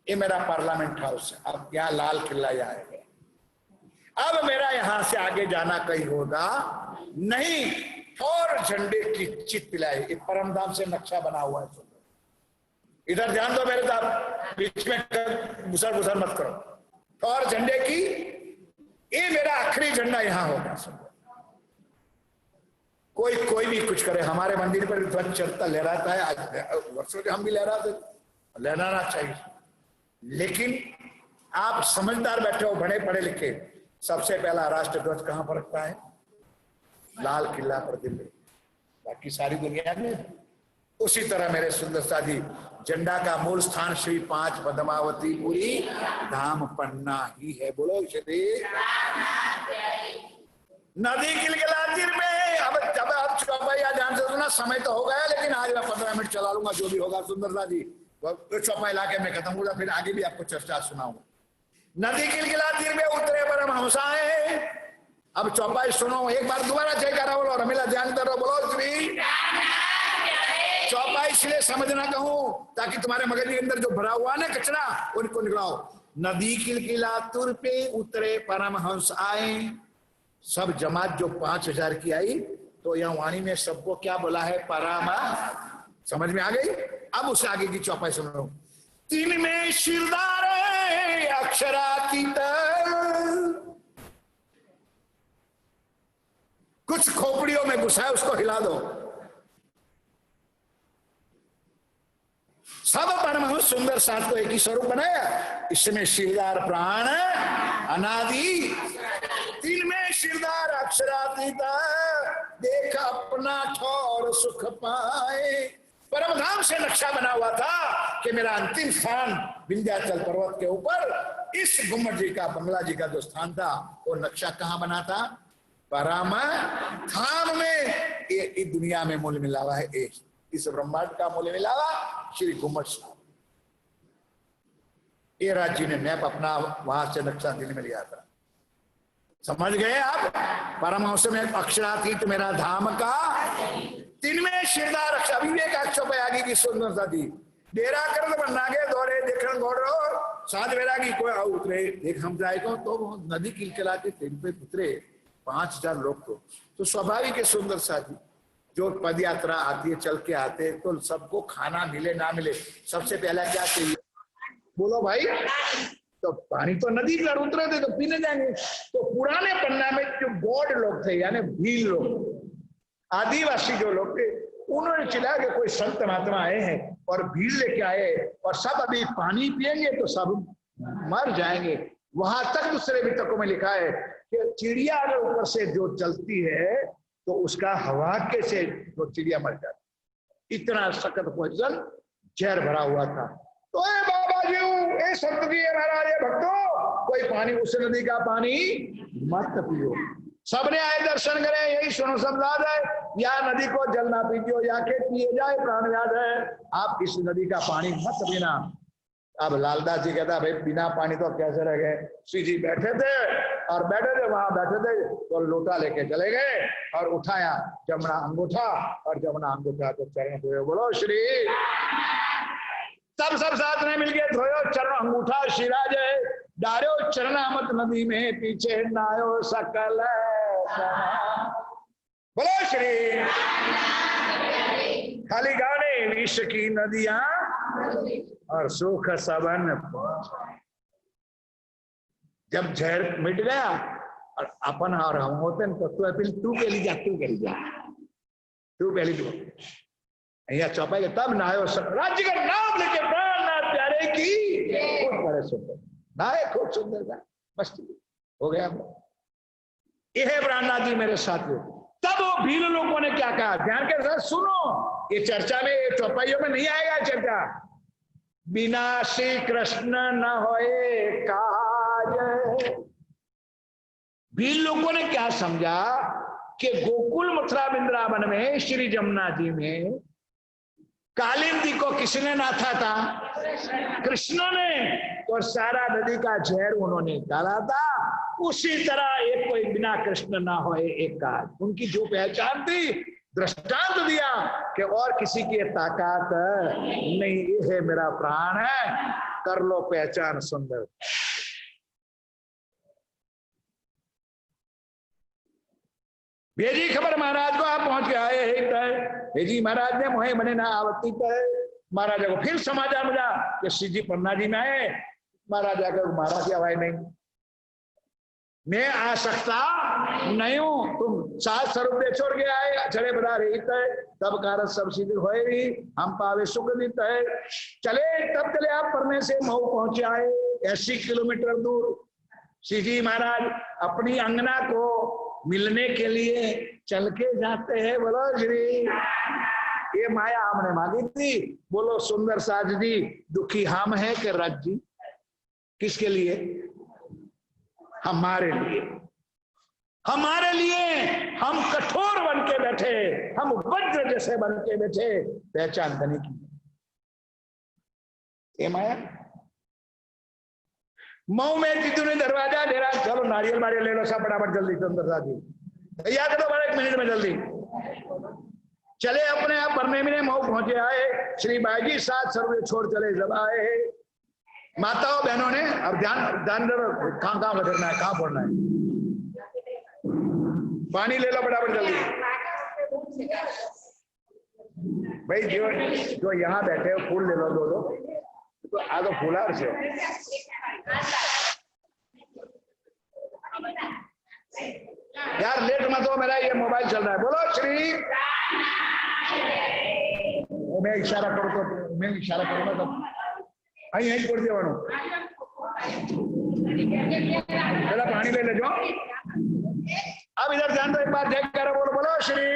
ये मेरा पार्लियामेंट हाउस है। अब यहाँ लाल किला यहाँ है। अब मेरा यहां से आगे जाना कहीं होगा नहीं। ठोर झंडे की चित लाई। ये परमधाम से नक्शा बना हुआ है। इधर ध्यान दो मेरे साथ, बीच में घुसर घुसर मत करो। ठोर झंडे की, ये मेरा आखिरी झंडा यहां होगा। कोई भी कुछ करे, हमारे मंदिर पर ध्वज चढ़ता लहराता है। आज वर्षों से हम भी लहराते, लहराना चाहिए। लेकिन आप समझदार बैठे हो, बड़े पढ़े लिखे, सबसे पहला राष्ट्र ध्वज कहां पर रखता है? लाल किला पर दिल्ली। बाकी सारी दुनिया में उसी तरह मेरे सुंदर साथी झंडा का मूल स्थान श्री 5 पद्मावती पुरी धाम पन्ना ही है। बोलो श्री। नदी किलकिलाती में अब चौपाई ध्यान से सुना। समय तो हो गया, लेकिन आज मैं 15 मिनट चला लूंगा, जो भी होगा सुंदरता जी। तो चौपाई इलाके में खत्म होगा, फिर आगे भी आपको चर्चा सुनाऊंगा। नदी किलकिलाती में उतरे परमहंसाएं। अब चौपाई सुनो एक बार, दोबारा जयकारा बोलो, रमीला ध्यान करो। बोलो श्री। इसलिए समझना कहूं ताकि तुम्हारे मगज के अंदर जो भरा हुआ ना कचरा उनको निकलाओ। नदी किलकिला तुर पे उतरे परमहंस आए। सब जमात जो 5000 की आई तो यहाँ वाणी में सबको क्या बोला है? परमा। समझ में आ गई? अब उससे आगे की चौपाई सुनो। तीन में शिरदार अक्षरातीत, कुछ खोपड़ियों में घुसा है उसको हिला दो। सब परमहंस सुंदर साथ को एक ही स्वरूप बनाया। इसमें शिरदार प्राण अनादि, तीन में शिरदार अक्षरातीत, देखा अपना ठौर सुख पाए। परमधाम से नक्शा बना हुआ था कि मेरा अंतिम स्थान विंध्याचल पर्वत के ऊपर इस गुम्मट जी का, बंगला जी का जो स्थान था, वो नक्शा कहां बना था? परम धाम में। ये दुनिया में मूल मिलावा है, एक इस ब्रह्मांड का मूल मिलावा श्री गुम्मट साहब। ये राज जी ने मैप अपना वहां से नक्शा दिल्ली में लिया था। समझ गए आप? परमहंस में अक्षरातीत मेरा धाम का, तीन में शिरदार अक्षर। अभी एक अक्षर पे आगे की सुंदरता थी। डेरा कर बनागे दौरे देखण गौरो साध वैरागी कोई उतरे देख हम जाए तो नदी किलकिला के तीन पे उतरे 5000 लोग। तो स्वाभाविक है सुंदर सा जी, जो पद यात्रा आती है, चल के आते तो सबको खाना मिले ना मिले, सबसे पहला क्या चाहिए? बोलो भाई। तो पानी तो नदी पर उतरे थे तो पीने जाएंगे। तो पुराने पन्ना में जो गौड़ लोग थे यानी भील लोग, आदिवासी जो लोग थे, उन्होंने चिल्लाया कि कोई संत महात्मा आए हैं और भीड़ लेके आए और सब अभी पानी पिएंगे तो सब मर जाएंगे। वहां तक दूसरे वितकों में लिखा है कि चिड़िया अगर ऊपर से जो चलती है तो उसका हवा के से जो चिड़िया मर जाती। इतना सख्त भोजन जहर भरा हुआ था। तो बाबा जी, ए संत जी, महाराज, भक्तों, कोई पानी उस नदी का पानी मत पियो। सबने आए दर्शन करे, यही सुनो शब्द आ जाए, या नदी को जल ना पीजियो, या के पिए जाए प्राण व्याध है, आप इस नदी का पानी मत पीना। अब लालदास जी कहता भाई बिना पानी तो कैसे रह गए? श्री जी बैठे थे और वहां बैठे थे तो लोटा लेके चले गए और उठाया जमुना अंगूठा, और जमुना अंगूठा तो चरण धोए। बोलो श्री। सब साथ में मिलके धोयो चरण अंगूठा शिराज, डारो चरणामत नदी में पीछे नायो सकल। बोलो श्री। खाली गाने विष की नदियां और सुख सबन। जब जहर मिट गया और अपन और हम होते तो तू के लीजा तू पहली तू यहाँ चौपाई तब नायो सब राज्य का नाम लेके प्राणनाथ प्यारे की खूब बड़े सुंदर नाये, खूब सुंदर था। बस हो गया। यह प्राणनाथ जी मेरे साथियों। तब वो भील लोगों ने क्या कहा? ध्यान के साथ सुनो, ये चर्चा में, ये चौपाइयों में नहीं आएगा चर्चा। बिना श्री कृष्ण न होए काज। भील लोगों ने क्या समझा कि गोकुल मथुरा वृंदावन में श्री जमुना जी में कालिंदी को किसने नाथा था? कृष्ण ने। तो सारा नदी का जहर उन्होंने डाला था। उसी तरह एक कोई बिना कृष्ण ना होए एक काज। उनकी जो पहचान थी, दृष्टांत दिया कि और किसी की ताकत नहीं, ये है मेरा प्राण है, कर लो पहचान सुंदर। भेजी खबर महाराज को, आप पहुंच के आए है। भेजी महाराज ने मोहे बने ना आवती तय। महाराजा को फिर समाचार मिला कि श्री जी पन्ना जी में आए। महाराजा को महाराज की आवाज नहीं, मैं आ सकता नहीं हूं, तुम सात स्वरूप दे छोड़ के आए, चले बता रही है तब कारत सब सिद्ध होए भी हम पावे सुख नित है। चले तब चले आप परने से मऊ पहुंचे आए 80 किलोमीटर दूर। श्री जी महाराज अपनी अंगना को मिलने के लिए चल के जाते हैं। बोलो श्री। ये माया हमने मांगी थी। बोलो सुंदर साज जी, दुखी हम है कि रज जी? किसके लिए? हमारे लिए। हमारे लिए हम कठोर बन के बैठे, हम वज्र जैसे बन के बैठे, पहचान करने की। ये माया। मऊ में जीतू ने दरवाजा दे रहा, चलो नारियल मारियल ले लो सब फटाफट जल्दी। सुंदर साथ जी तैयार करो, 1 मिनट में जल्दी। चले अपने आप भरने में मऊ पहुंचे आए, श्री बाईजी साथ सर्वे छोड़ चले जब आए। माताओं बहनों ने अब ध्यान ध्यान कहाँ कहाँ बदलना है, कहाँ पढ़ना है, पानी ले लो फटाफट जल्दी। भाई जो यहाँ बैठे हो फूल ले लो दो दो, तो आ दो फूला से। यार लेट मत हो, मेरा ये मोबाइल चल रहा है। बोलो श्री, मैं इशारा करूँ तो मैं इशारा करूंगा तब અહીં અહીં છોડી દેવાનું। चला पानी ले ले जाओ। अब इधर ध्यान दो, एक बार देख कर बोलो, बोलो श्री।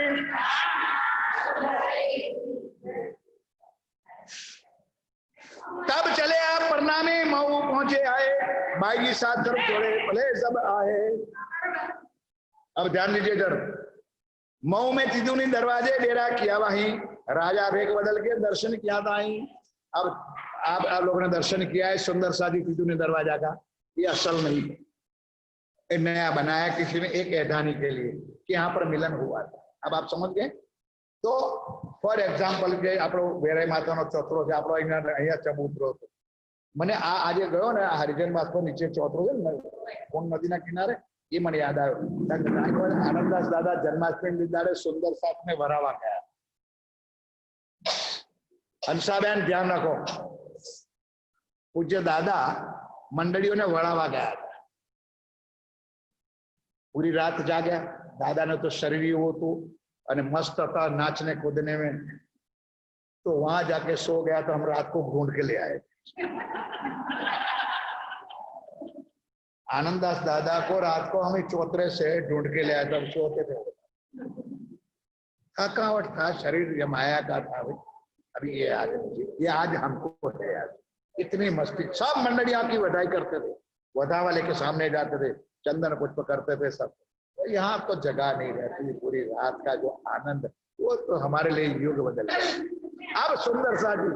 तब चले आप प्रणामी मऊ पहुंचे आए, बाईजी साथ तरफ छोड़े भले सब आए। अब ध्यान दीजिए इधर, मऊ में तिदुनी दरवाजे डेरा किया वहीं, राजा भेक बदल के दर्शन किया था। अब आप लोगों ने दर्शन किया है सुंदर सादी तिदुनी दरवाजा का, ये असल नहीं है, नया बनाया किसी ने एक ऐधानी के लिए कि यहाँ पर मिलन हुआ था। अब आप समझ गए। तो फॉर एग्जाम्पल के આપણો વેરાઈ માતાનો ચોતરો છે, આપણો અહીંયા ચબૂતરો હતો। મને આ આજે ગયો ને હરિજન માસનો નીચે ચોતરો છે ને કોણ નદીના કિનારે, એ મને યાદ આવ્યો। આનંદદાસ દાદા જન્માષ્ટમી દાડે સુંદર સાથ ને વરાવા ગયા। હંસાબેન ધ્યાન રાખો, પૂજ્ય દાદા મંડળીઓને વળાવા ગયા હતા। पूरी रात जाग्या। दादा ने तो शरीर એવું હતું અને मस्त था नाचने कूदने में, तो वहां जाके सो गया। तो हम रात को ढूंढ के ले आए। आनंददास दादा को रात को हमें चौतरे से ढूंढ के ले आए, तब सोते थे। थकावट था, शरीर ये माया का था। अभी ये आज हमको है यार, इतनी मस्ती। सब मंडलियां की बधाई करते थे, वधा वाले के सामने जाते थे, चंदन पुष्प करते थे सब। तो यहाँ तो जगह नहीं रहती, पूरी रात का जो आनंद वो तो हमारे लिए युग बदल गया। अब सुंदर सा जी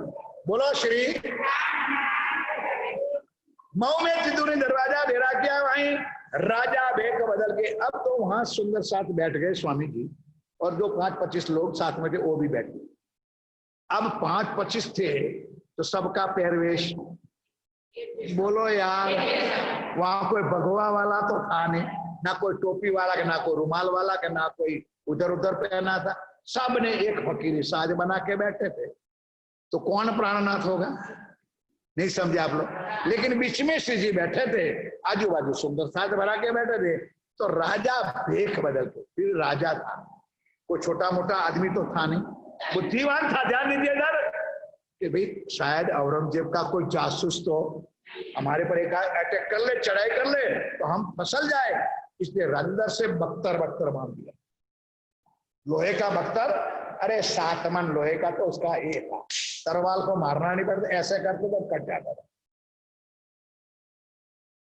बोलो श्री। मऊ में तिदुनी दरवाजा डेरा किया वहीं, राजा भेक बदल के। अब तो वहां सुंदर साथ बैठ गए स्वामी जी, और जो 5-25 लोग साथ में थे वो भी बैठ गए। अब 5-25 थे तो सबका पहरवेश बोलो यार, वहां कोई भगवा वाला तो था नहीं, ना कोई टोपी वाला के, ना कोई रुमाल वाला के, ना कोई उधर उधर पहना था। सब ने एक फकीरी साज बना के बैठे थे। तो कौन प्राणनाथ होगा, नहीं समझे आप लोग। लेकिन बीच में श्री जी बैठे थे, आजू बाजू सुंदर साज बना के बैठे थे। तो राजा भेख बदल के फिर राजा था, कोई छोटा मोटा आदमी तो था नहीं, बुद्धिमान था। ध्यान दीजिए इधर कि भाई शायद औरंगजेब का कोई जासूस तो हमारे पर एक अटैक कर ले, चढ़ाई कर ले, तो हम फसल जाए। इसलिए अंदर से बख्तर बांध दिया, लोहे का बख्तर। अरे 7 मन लोहे का तो उसका एक था, तरवाल को मारना नहीं पड़ता, ऐसे करते तो कट जाता था।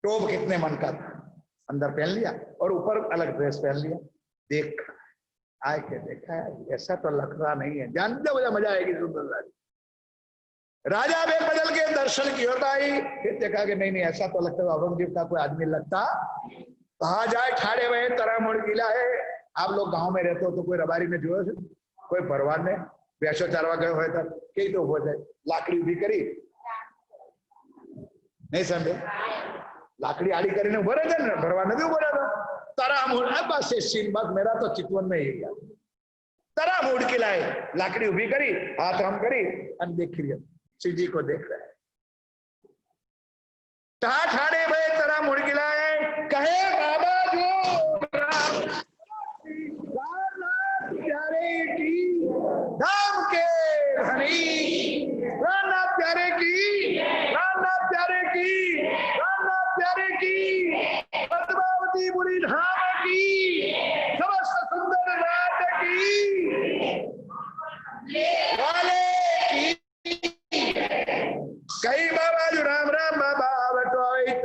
टोप कितने मन का था, अंदर पहन लिया और ऊपर अलग ड्रेस पहन लिया। देख आए के देखा है, ऐसा तो लगता नहीं है। जानते हो मजा आएगी सुंदर राजा भेक बदल के दर्शन की होता ही। फिर देखा कि नहीं ऐसा तो लगता है औरंगजेब का कोई आदमी लगता। कहा जाए ठाड़े हुए तरा मोड़ किला है। आप लोग गांव में रहते हो तो कोई रबारी में जो है, कोई भरवान ने भैंसो चारवा गए हुए था, कई तो हो जाए लाकड़ी उभी करी, नहीं समझे, लाकड़ी आड़ी કરીને उभो रहे थे, भरवा नहीं उभो रहा था। तरा मोड़, बस सीन बस मेरा तो चितवन में ही गया। तरा मोड़ किला है, लाकड़ी उभी करी, हाथ हम करी, अन देख लिया श्री जी को देख रहे हैं। ठाड़े भय तरा मुड़ गिलाए, कहे बाबा जो प्यारे की धाम के धनी, राना प्यारे की, राना प्यारे की, राना प्यारे की, पद्मावती बुरी धाम की, समस्त सुंदर रात की, वाले की। कई बाबा जो राम राम बाबा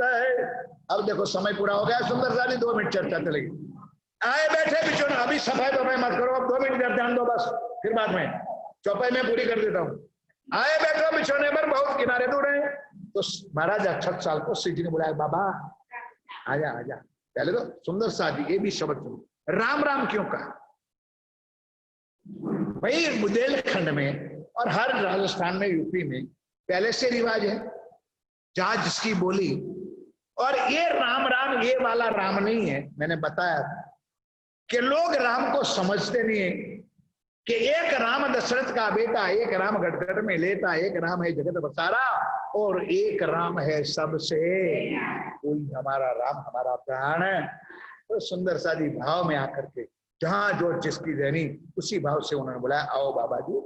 है। अब देखो समय पूरा हो गया, सुंदर सारी 2 मिनट चर्चा चलेगी। आए बैठे बिछोना, अभी सफाई वफाई मत करो, अब 2 मिनट ध्यान दो बस, फिर बाद में चौपाई में पूरी कर देता हूँ। आए बैठो बिछोने पर बहुत किनारे दूर है। तो महाराज 68 साल को श्री जी ने बुलाया, बाबा आजा आजा। पहले तो सुंदर सादी ये भी शब्द सुनो, राम राम क्यों कहा। भाई बुंदेलखंड में और हर राजस्थान में, यूपी में पहले से रिवाज है, जहां जिसकी बोली। और ये राम राम ये वाला राम नहीं है। मैंने बताया कि लोग राम को समझते नहीं है कि एक राम दशरथ का बेटा, एक राम गटगट में लेता, एक राम है जगत बसारा, और एक राम है सबसे कोई हमारा राम हमारा प्राण है। तो सुंदर सादी भाव में आकर के जहां जो जिसकी रहनी उसी भाव से उन्होंने बोला, आओ बाबा जी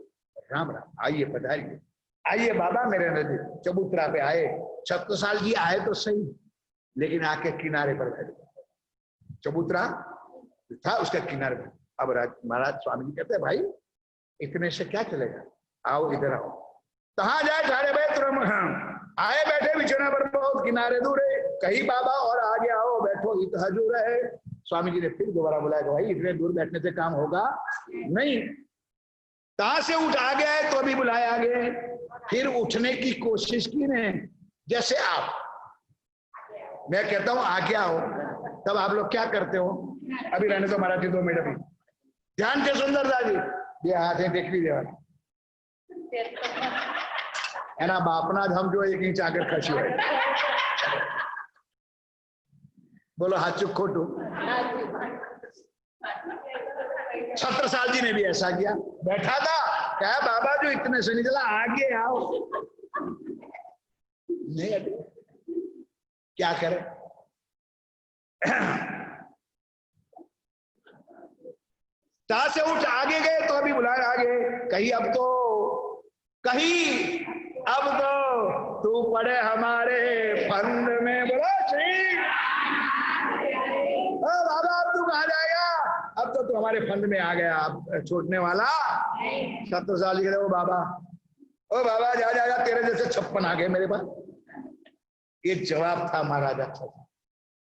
राम राम, आइए पधारिए, आइए बाबा मेरे नदी। चबूतरा पे आए, छत्रसाल जी आए तो सही, लेकिन आके किनारे पर बैठ। चबूतरा था उसके किनारे पर। अब महाराज स्वामी जी कहते हैं, भाई इतने से क्या चलेगा, आओ इधर आओ। कहाँ जाए सारे भाई तुरम आए बैठे बिछोना पर बहुत किनारे दूरे, कहीं बाबा और आगे आओ बैठो इत हजूर है। स्वामी जी ने फिर दोबारा बुलाया, भाई इतने दूर बैठने से काम होगा नहीं। कहां से उठ आ गया है तो अभी बुलाया आगे। फिर उठने की कोशिश की ने, जैसे आप, मैं कहता हूं आगे आओ, तब आप लोग क्या करते हो, अभी रहने तो मराठी 2 मिनट अभी ध्यान से सुंदर दादी ये हाथ देख लीजिए है ना, बापना हम जो एक इंच आकर खसी है। बोलो हाथ चुप खोटू। छत्रसाल जी ने भी ऐसा किया, बैठा था, क्या बाबा जो इतने से नहीं चला, आगे आओ। नहीं अभी क्या करे। ता से उठ आगे गए तो अभी बुलाया आगे, कहीं अब तो तू पड़े हमारे फंद में। बोलो श्री बाबा, अब तू कहा जाएगा, अब तो तू हमारे फंद में आ गया, अब छोड़ने वाला। 70 साल के ओ बाबा जा जाएगा, तेरे जैसे 56 आ गए मेरे पास। ये जवाब था महाराजा,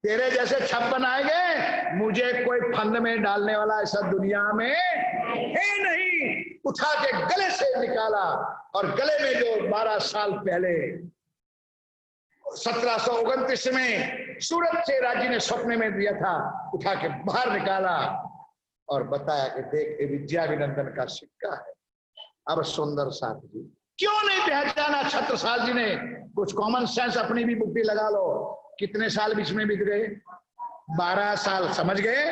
तेरे जैसे 56 आएंगे, मुझे कोई फंद में डालने वाला ऐसा दुनिया में है नहीं। उठा के गले से निकाला, और गले में जो 12 साल पहले 1729 में सूरत से राजी ने सपने में दिया था, उठा के बाहर निकाला और बताया कि देख ये विद्याभिनंदन का सिक्का है। अब सुंदर साथ जी क्यों नहीं पहचाना छत्रसाल जी ने? कुछ कॉमन सेंस अपनी भी बुद्धि लगा लो। कितने साल बीच में बीत गए? 12 साल, समझ गए।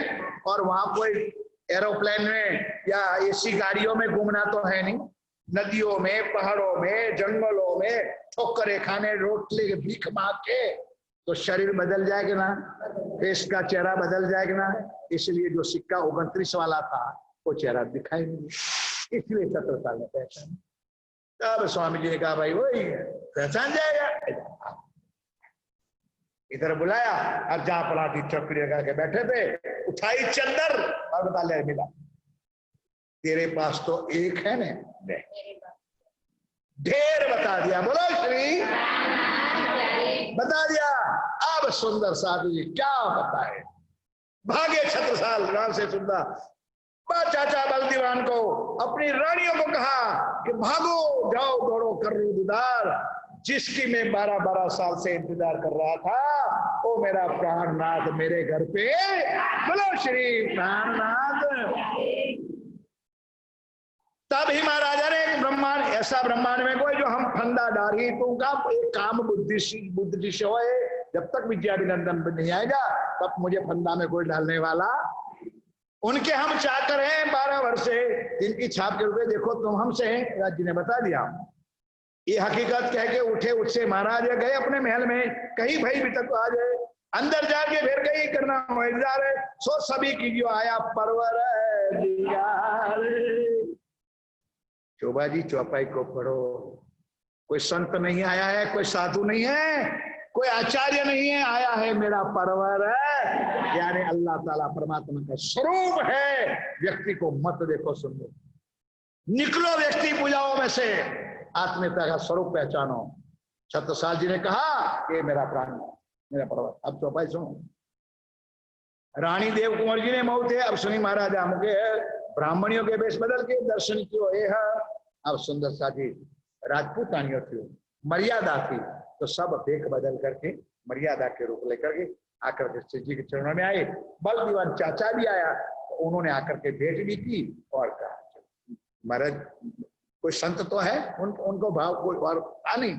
और वहां कोई एरोप्लेन में या एसी गाड़ियों में घूमना तो है नहीं, नदियों में, पहाड़ों में, जंगलों में ठोकरे खाने, रोटले भीख मांग के तो शरीर बदल जाएगा ना, फेस का चेहरा बदल जाएगा ना। इसलिए जो सिक्का 29 वाला था वो चेहरा दिखाई नहीं, इसलिए छत्रसाल ने पहचान। तब स्वामी जी ने कहा भाई वही है, पहचान जाएगा। इधर बुलाया, अब जहां पलाटी चौकड़ी लगा के बैठे थे, उठाई चंदर और बता ले मिला, तेरे पास तो एक है ने, ढेर बता दिया। बोलो श्री, बता दिया। अब सुंदर साधु जी क्या बताए, भागे छत्रसाल राम से सुंदर। चाचा बलदीवान को, अपनी रानियों को कहा कि भागो जाओ दौड़ो कर दीदार, जिसकी मैं 12-12 साल से इंतजार कर रहा था, वो मेरा प्राणनाथ मेरे घर पे। बोलो श्री प्राणनाथ। तब ही महाराजा ने एक ब्रह्मांड, ऐसा ब्रह्मांड में कोई जो हम फंदा डारी तो का एक काम बुद्धि से होए, जब तक विद्याभिनंदन नहीं आएगा तब मुझे फंदा में कोई डालने वाला। उनके हम चाकर हैं 12 वर्ष से, इनकी छाप के रुपए देखो तुम हमसे हैं। राज्य ने बता दिया ये हकीकत कह के उठे, उससे महाराज गए अपने महल में, कहीं भाई भी तक आ जाए, अंदर जाके फिर कहीं करना है सो सभी की जो आया परवर शोभा जी चौपाई को पढ़ो। कोई संत नहीं आया है, कोई साधु नहीं है, कोई आचार्य नहीं है, आया है मेरा परवर है, यानी अल्लाह ताला परमात्मा का स्वरूप है। व्यक्ति को मत देखो, सुनो, निकलो व्यक्ति पूजाओं में से, आत्मीयता का स्वरूप पहचानो। छत्रसाल जी ने कहा ये मेरा प्राण है, मेरा पर्वत। अब चौपाई सुनो। रानी देव कुंवर जी ने मऊ थे, अब सुनी महाराजा मुके ब्राह्मणियों के वेश बदल के दर्शन कियो ये है। अब सुंदर सा जी राजपूतानियों थी, मर्यादा थी, तो सब देख बदल करके मर्यादा के रूप लेकर के आकर के श्री जी के चरणों में आए। बल दीवान चाचा भी आया, तो उन्होंने आकर के भेंट भी की और कहा महाराज कोई संत तो है उनको भाव कोई और था नहीं।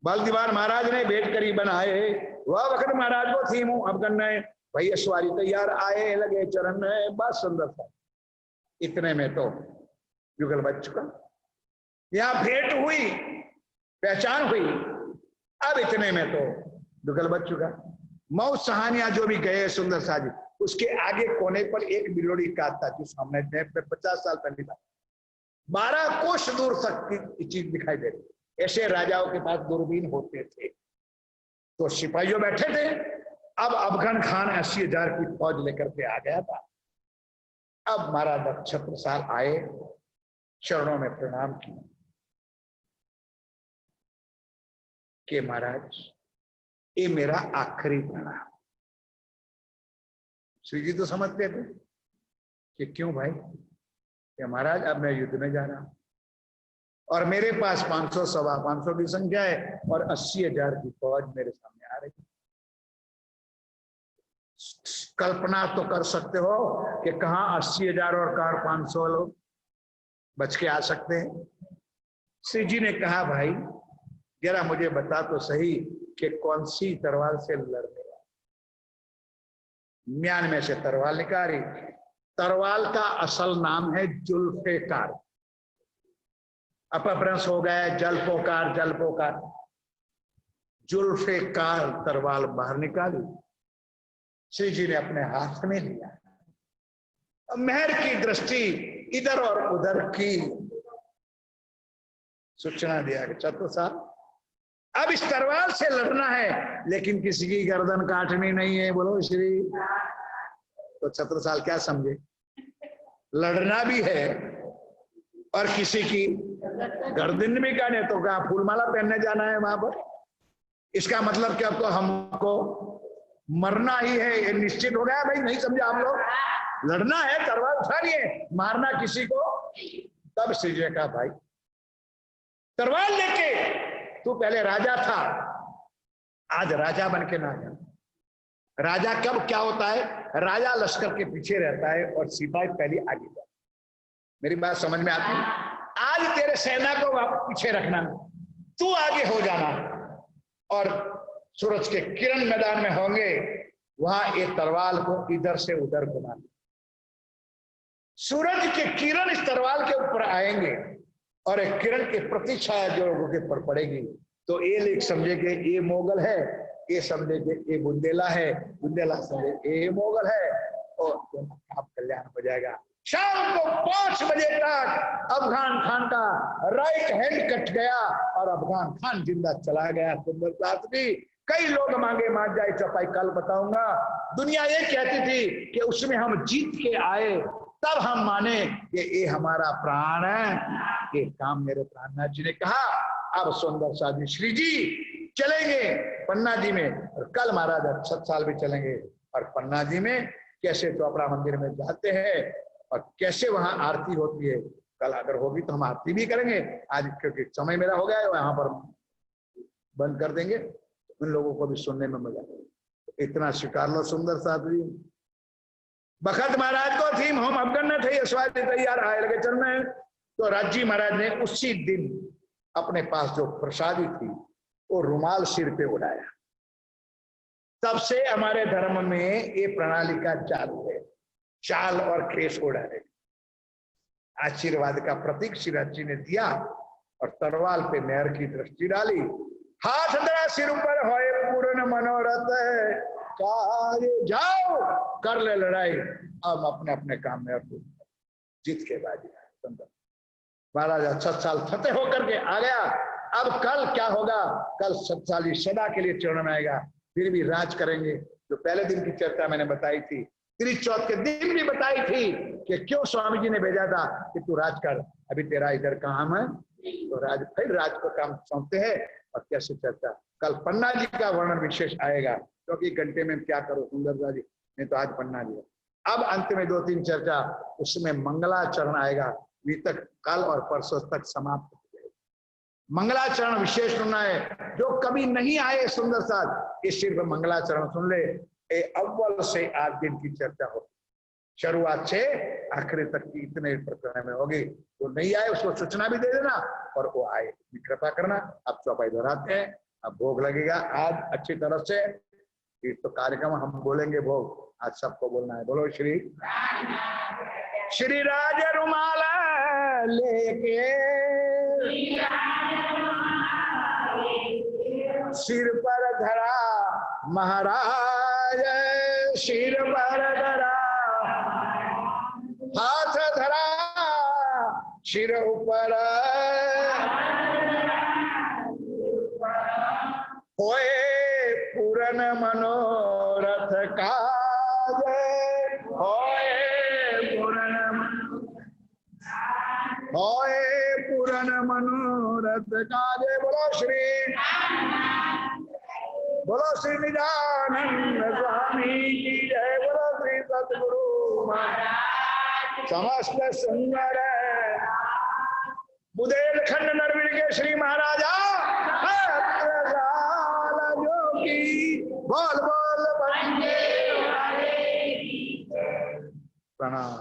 बलदीवार महाराज ने भेंट करी बनाए, वह वक्त महाराज को थी मुंह अब करना है, भैया सवारी तैयार आए लगे चरण में, बस सुंदर था। इतने में तो युगल बच चुका, यहां भेंट हुई, पहचान हुई, अब इतने में तो युगल बच चुका। मऊ सहानिया जो भी गए सुंदर सा जी, उसके आगे कोने पर एक बिलोड़ी का था, जो सामने 50 साल पहले था, 12 कोस दूर तक की चीज दिखाई दे रही। ऐसे राजाओं के पास दूरबीन होते थे, तो सिपाहियों बैठे थे। अब अफगान खान 80,000 की फौज लेकर के आ गया था। अब महाराज छत्रसाल आए, चरणों में प्रणाम किया कि महाराज ये मेरा आखिरी प्रणाम। श्री जी तो समझते थे कि क्यों भाई, कि महाराज अब मैं युद्ध में जा रहा हूं और मेरे पास 500 सवा 500 की संख्या है और 80,000 की फौज मेरे सामने आ रही। कल्पना तो कर सकते हो कि कहां 80,000 और कहां 500 लोग बच के आ सकते हैं। श्री जी ने कहा भाई जरा मुझे बता तो सही कि कौन सी तलवार से लड़ने वाला। म्यान में से तलवार निकाली। तलवार का असल नाम है जुल्फिकार, अपभ्रंश हो गया जलपोकार, जलपोकार। जुल्फिकार तलवार बाहर निकाली, श्री जी ने अपने हाथ में लिया, मेहर की दृष्टि इधर और उधर की, सूचना दिया कि छत्रसाल अब इस तलवार से लड़ना है, लेकिन किसी की गर्दन काटनी नहीं है। बोलो श्री। तो छत्रसाल क्या समझे, लड़ना भी है और किसी की गर्दन भी काटने, तो क्या फूलमाला पहनने जाना है वहां पर? इसका मतलब क्या, तो हमको मरना ही है, ये निश्चित हो गया भाई? नहीं समझे आप लोग? लड़ना है, तलवार उठानी है, मारना किसी को। तब श्री जी का भाई तलवार लेके तू पहले राजा था, आज राजा बन के ना जा। राजा कब क्या होता है, राजा लश्कर के पीछे रहता है और सिपाही पहले आगे जाता। मेरी बात समझ में आती है? आज तेरे सेना को पीछे रखना, तू आगे हो जाना, और सूरज के किरण मैदान में होंगे, वहां एक तलवार को इधर से उधर घुमाना। सूरज के किरण इस तलवार के ऊपर आएंगे और एक किरण की प्रतिछाया जो लोगों के ऊपर पड़ेगी, तो ये लोग समझेंगे ये मोगल है, ये समझेंगे ये बुंदेला है, बुंदेला समझे ये मोगल है, और आप कल्याण हो जाएगा। शाम को 5 बजे तक अफगान खान का राइट हैंड कट गया और अफगान खान जिंदा चला गया। सुंदर शास्त्री, कई लोग मांगे मार जाए चपाई, कल बताऊंगा। दुनिया ये कहती थी कि उसमें हम जीत के आए, तब हम माने कि ये हमारा प्राण है, ये काम मेरे प्राणनाथ जी ने कहा। अब सुंदर शादी श्री जी चलेंगे पन्ना जी में, और कल महाराज 60 साल भी चलेंगे, और पन्ना जी में कैसे चोपड़ा मंदिर में जाते हैं और कैसे वहां आरती होती है। कल अगर होगी तो हम आरती भी करेंगे। आज क्योंकि समय मेरा हो गया है, यहाँ पर बंद कर देंगे, उन लोगों को भी सुनने में मजा आएगा। इतना स्वीकार लो सुंदर साधु। बखत महाराज को थी हम अफगन न थे, स्वाद तैयार आए लगे चलने। तो राजी महाराज ने उसी दिन अपने पास जो प्रसादी थी वो रुमाल सिर पे उड़ाया। तब से हमारे धर्म में ये प्रणाली का चालू है, चाल और केस उड़ाए। आशीर्वाद का प्रतीक शिवराज ने दिया और तलवार पे मेहर की दृष्टि डाली। हाथ धरा सिर ऊपर, होए पूर्ण मनोरथ है, जाओ कर ले लड़ाई। अब अपने अपने काम में जीत के बाजी। महाराज 60 साल फतेह होकर के आ गया। अब कल क्या होगा, कल 60 साल सदा के लिए चरण में आएगा, फिर भी राज करेंगे। जो पहले दिन की चर्चा मैंने बताई थी, त्रिचौथ के दिन भी बताई थी कि क्यों स्वामी जी ने भेजा था कि तू राज कर, अभी तेरा इधर काम है, तो राज फिर राज को काम सौंपते हैं। और कैसे चर्चा कल पन्ना जी का वर्णन विशेष आएगा, क्योंकि घंटे में क्या करो सुंदरता जी, नहीं तो आज पन्ना जी। अब अंत में 2-3 चर्चा, उसमें मंगलाचरण आएगा, तक कल और परसों तक समाप्त हो जाएगा। मंगलाचरण विशेष सुनना है, जो कभी नहीं आए सुंदर साथ, इस सिर्फ मंगलाचरण सुन ले। अव्वल से आज दिन की चर्चा हो। शुरुआत से आखिरी तक की इतने प्रकरण में होगी। वो नहीं आए उसको सूचना भी दे देना और वो आए, कृपा करना। अब चौपाई दोहराते हैं, अब भोग लगेगा आज अच्छी तरह से। इस तो कार्यक्रम हम बोलेंगे भोग, आज सबको बोलना है। बोलो श्री श्री राज रुमाला लेके सिर पर धरा महाराज, सिर पर धरा हाथ धरा सिर ऊपर, होए पूरन मनोरथ काज, होए पूरन मनोरथ काज। बोलो श्री निजानंद स्वामी की जय। बोलो श्री सतगुरु महाराज समस्त सुंदर बुदेलखंड नरवीर के श्री महाराजा जो की बोल बोल बंदे प्रणाम।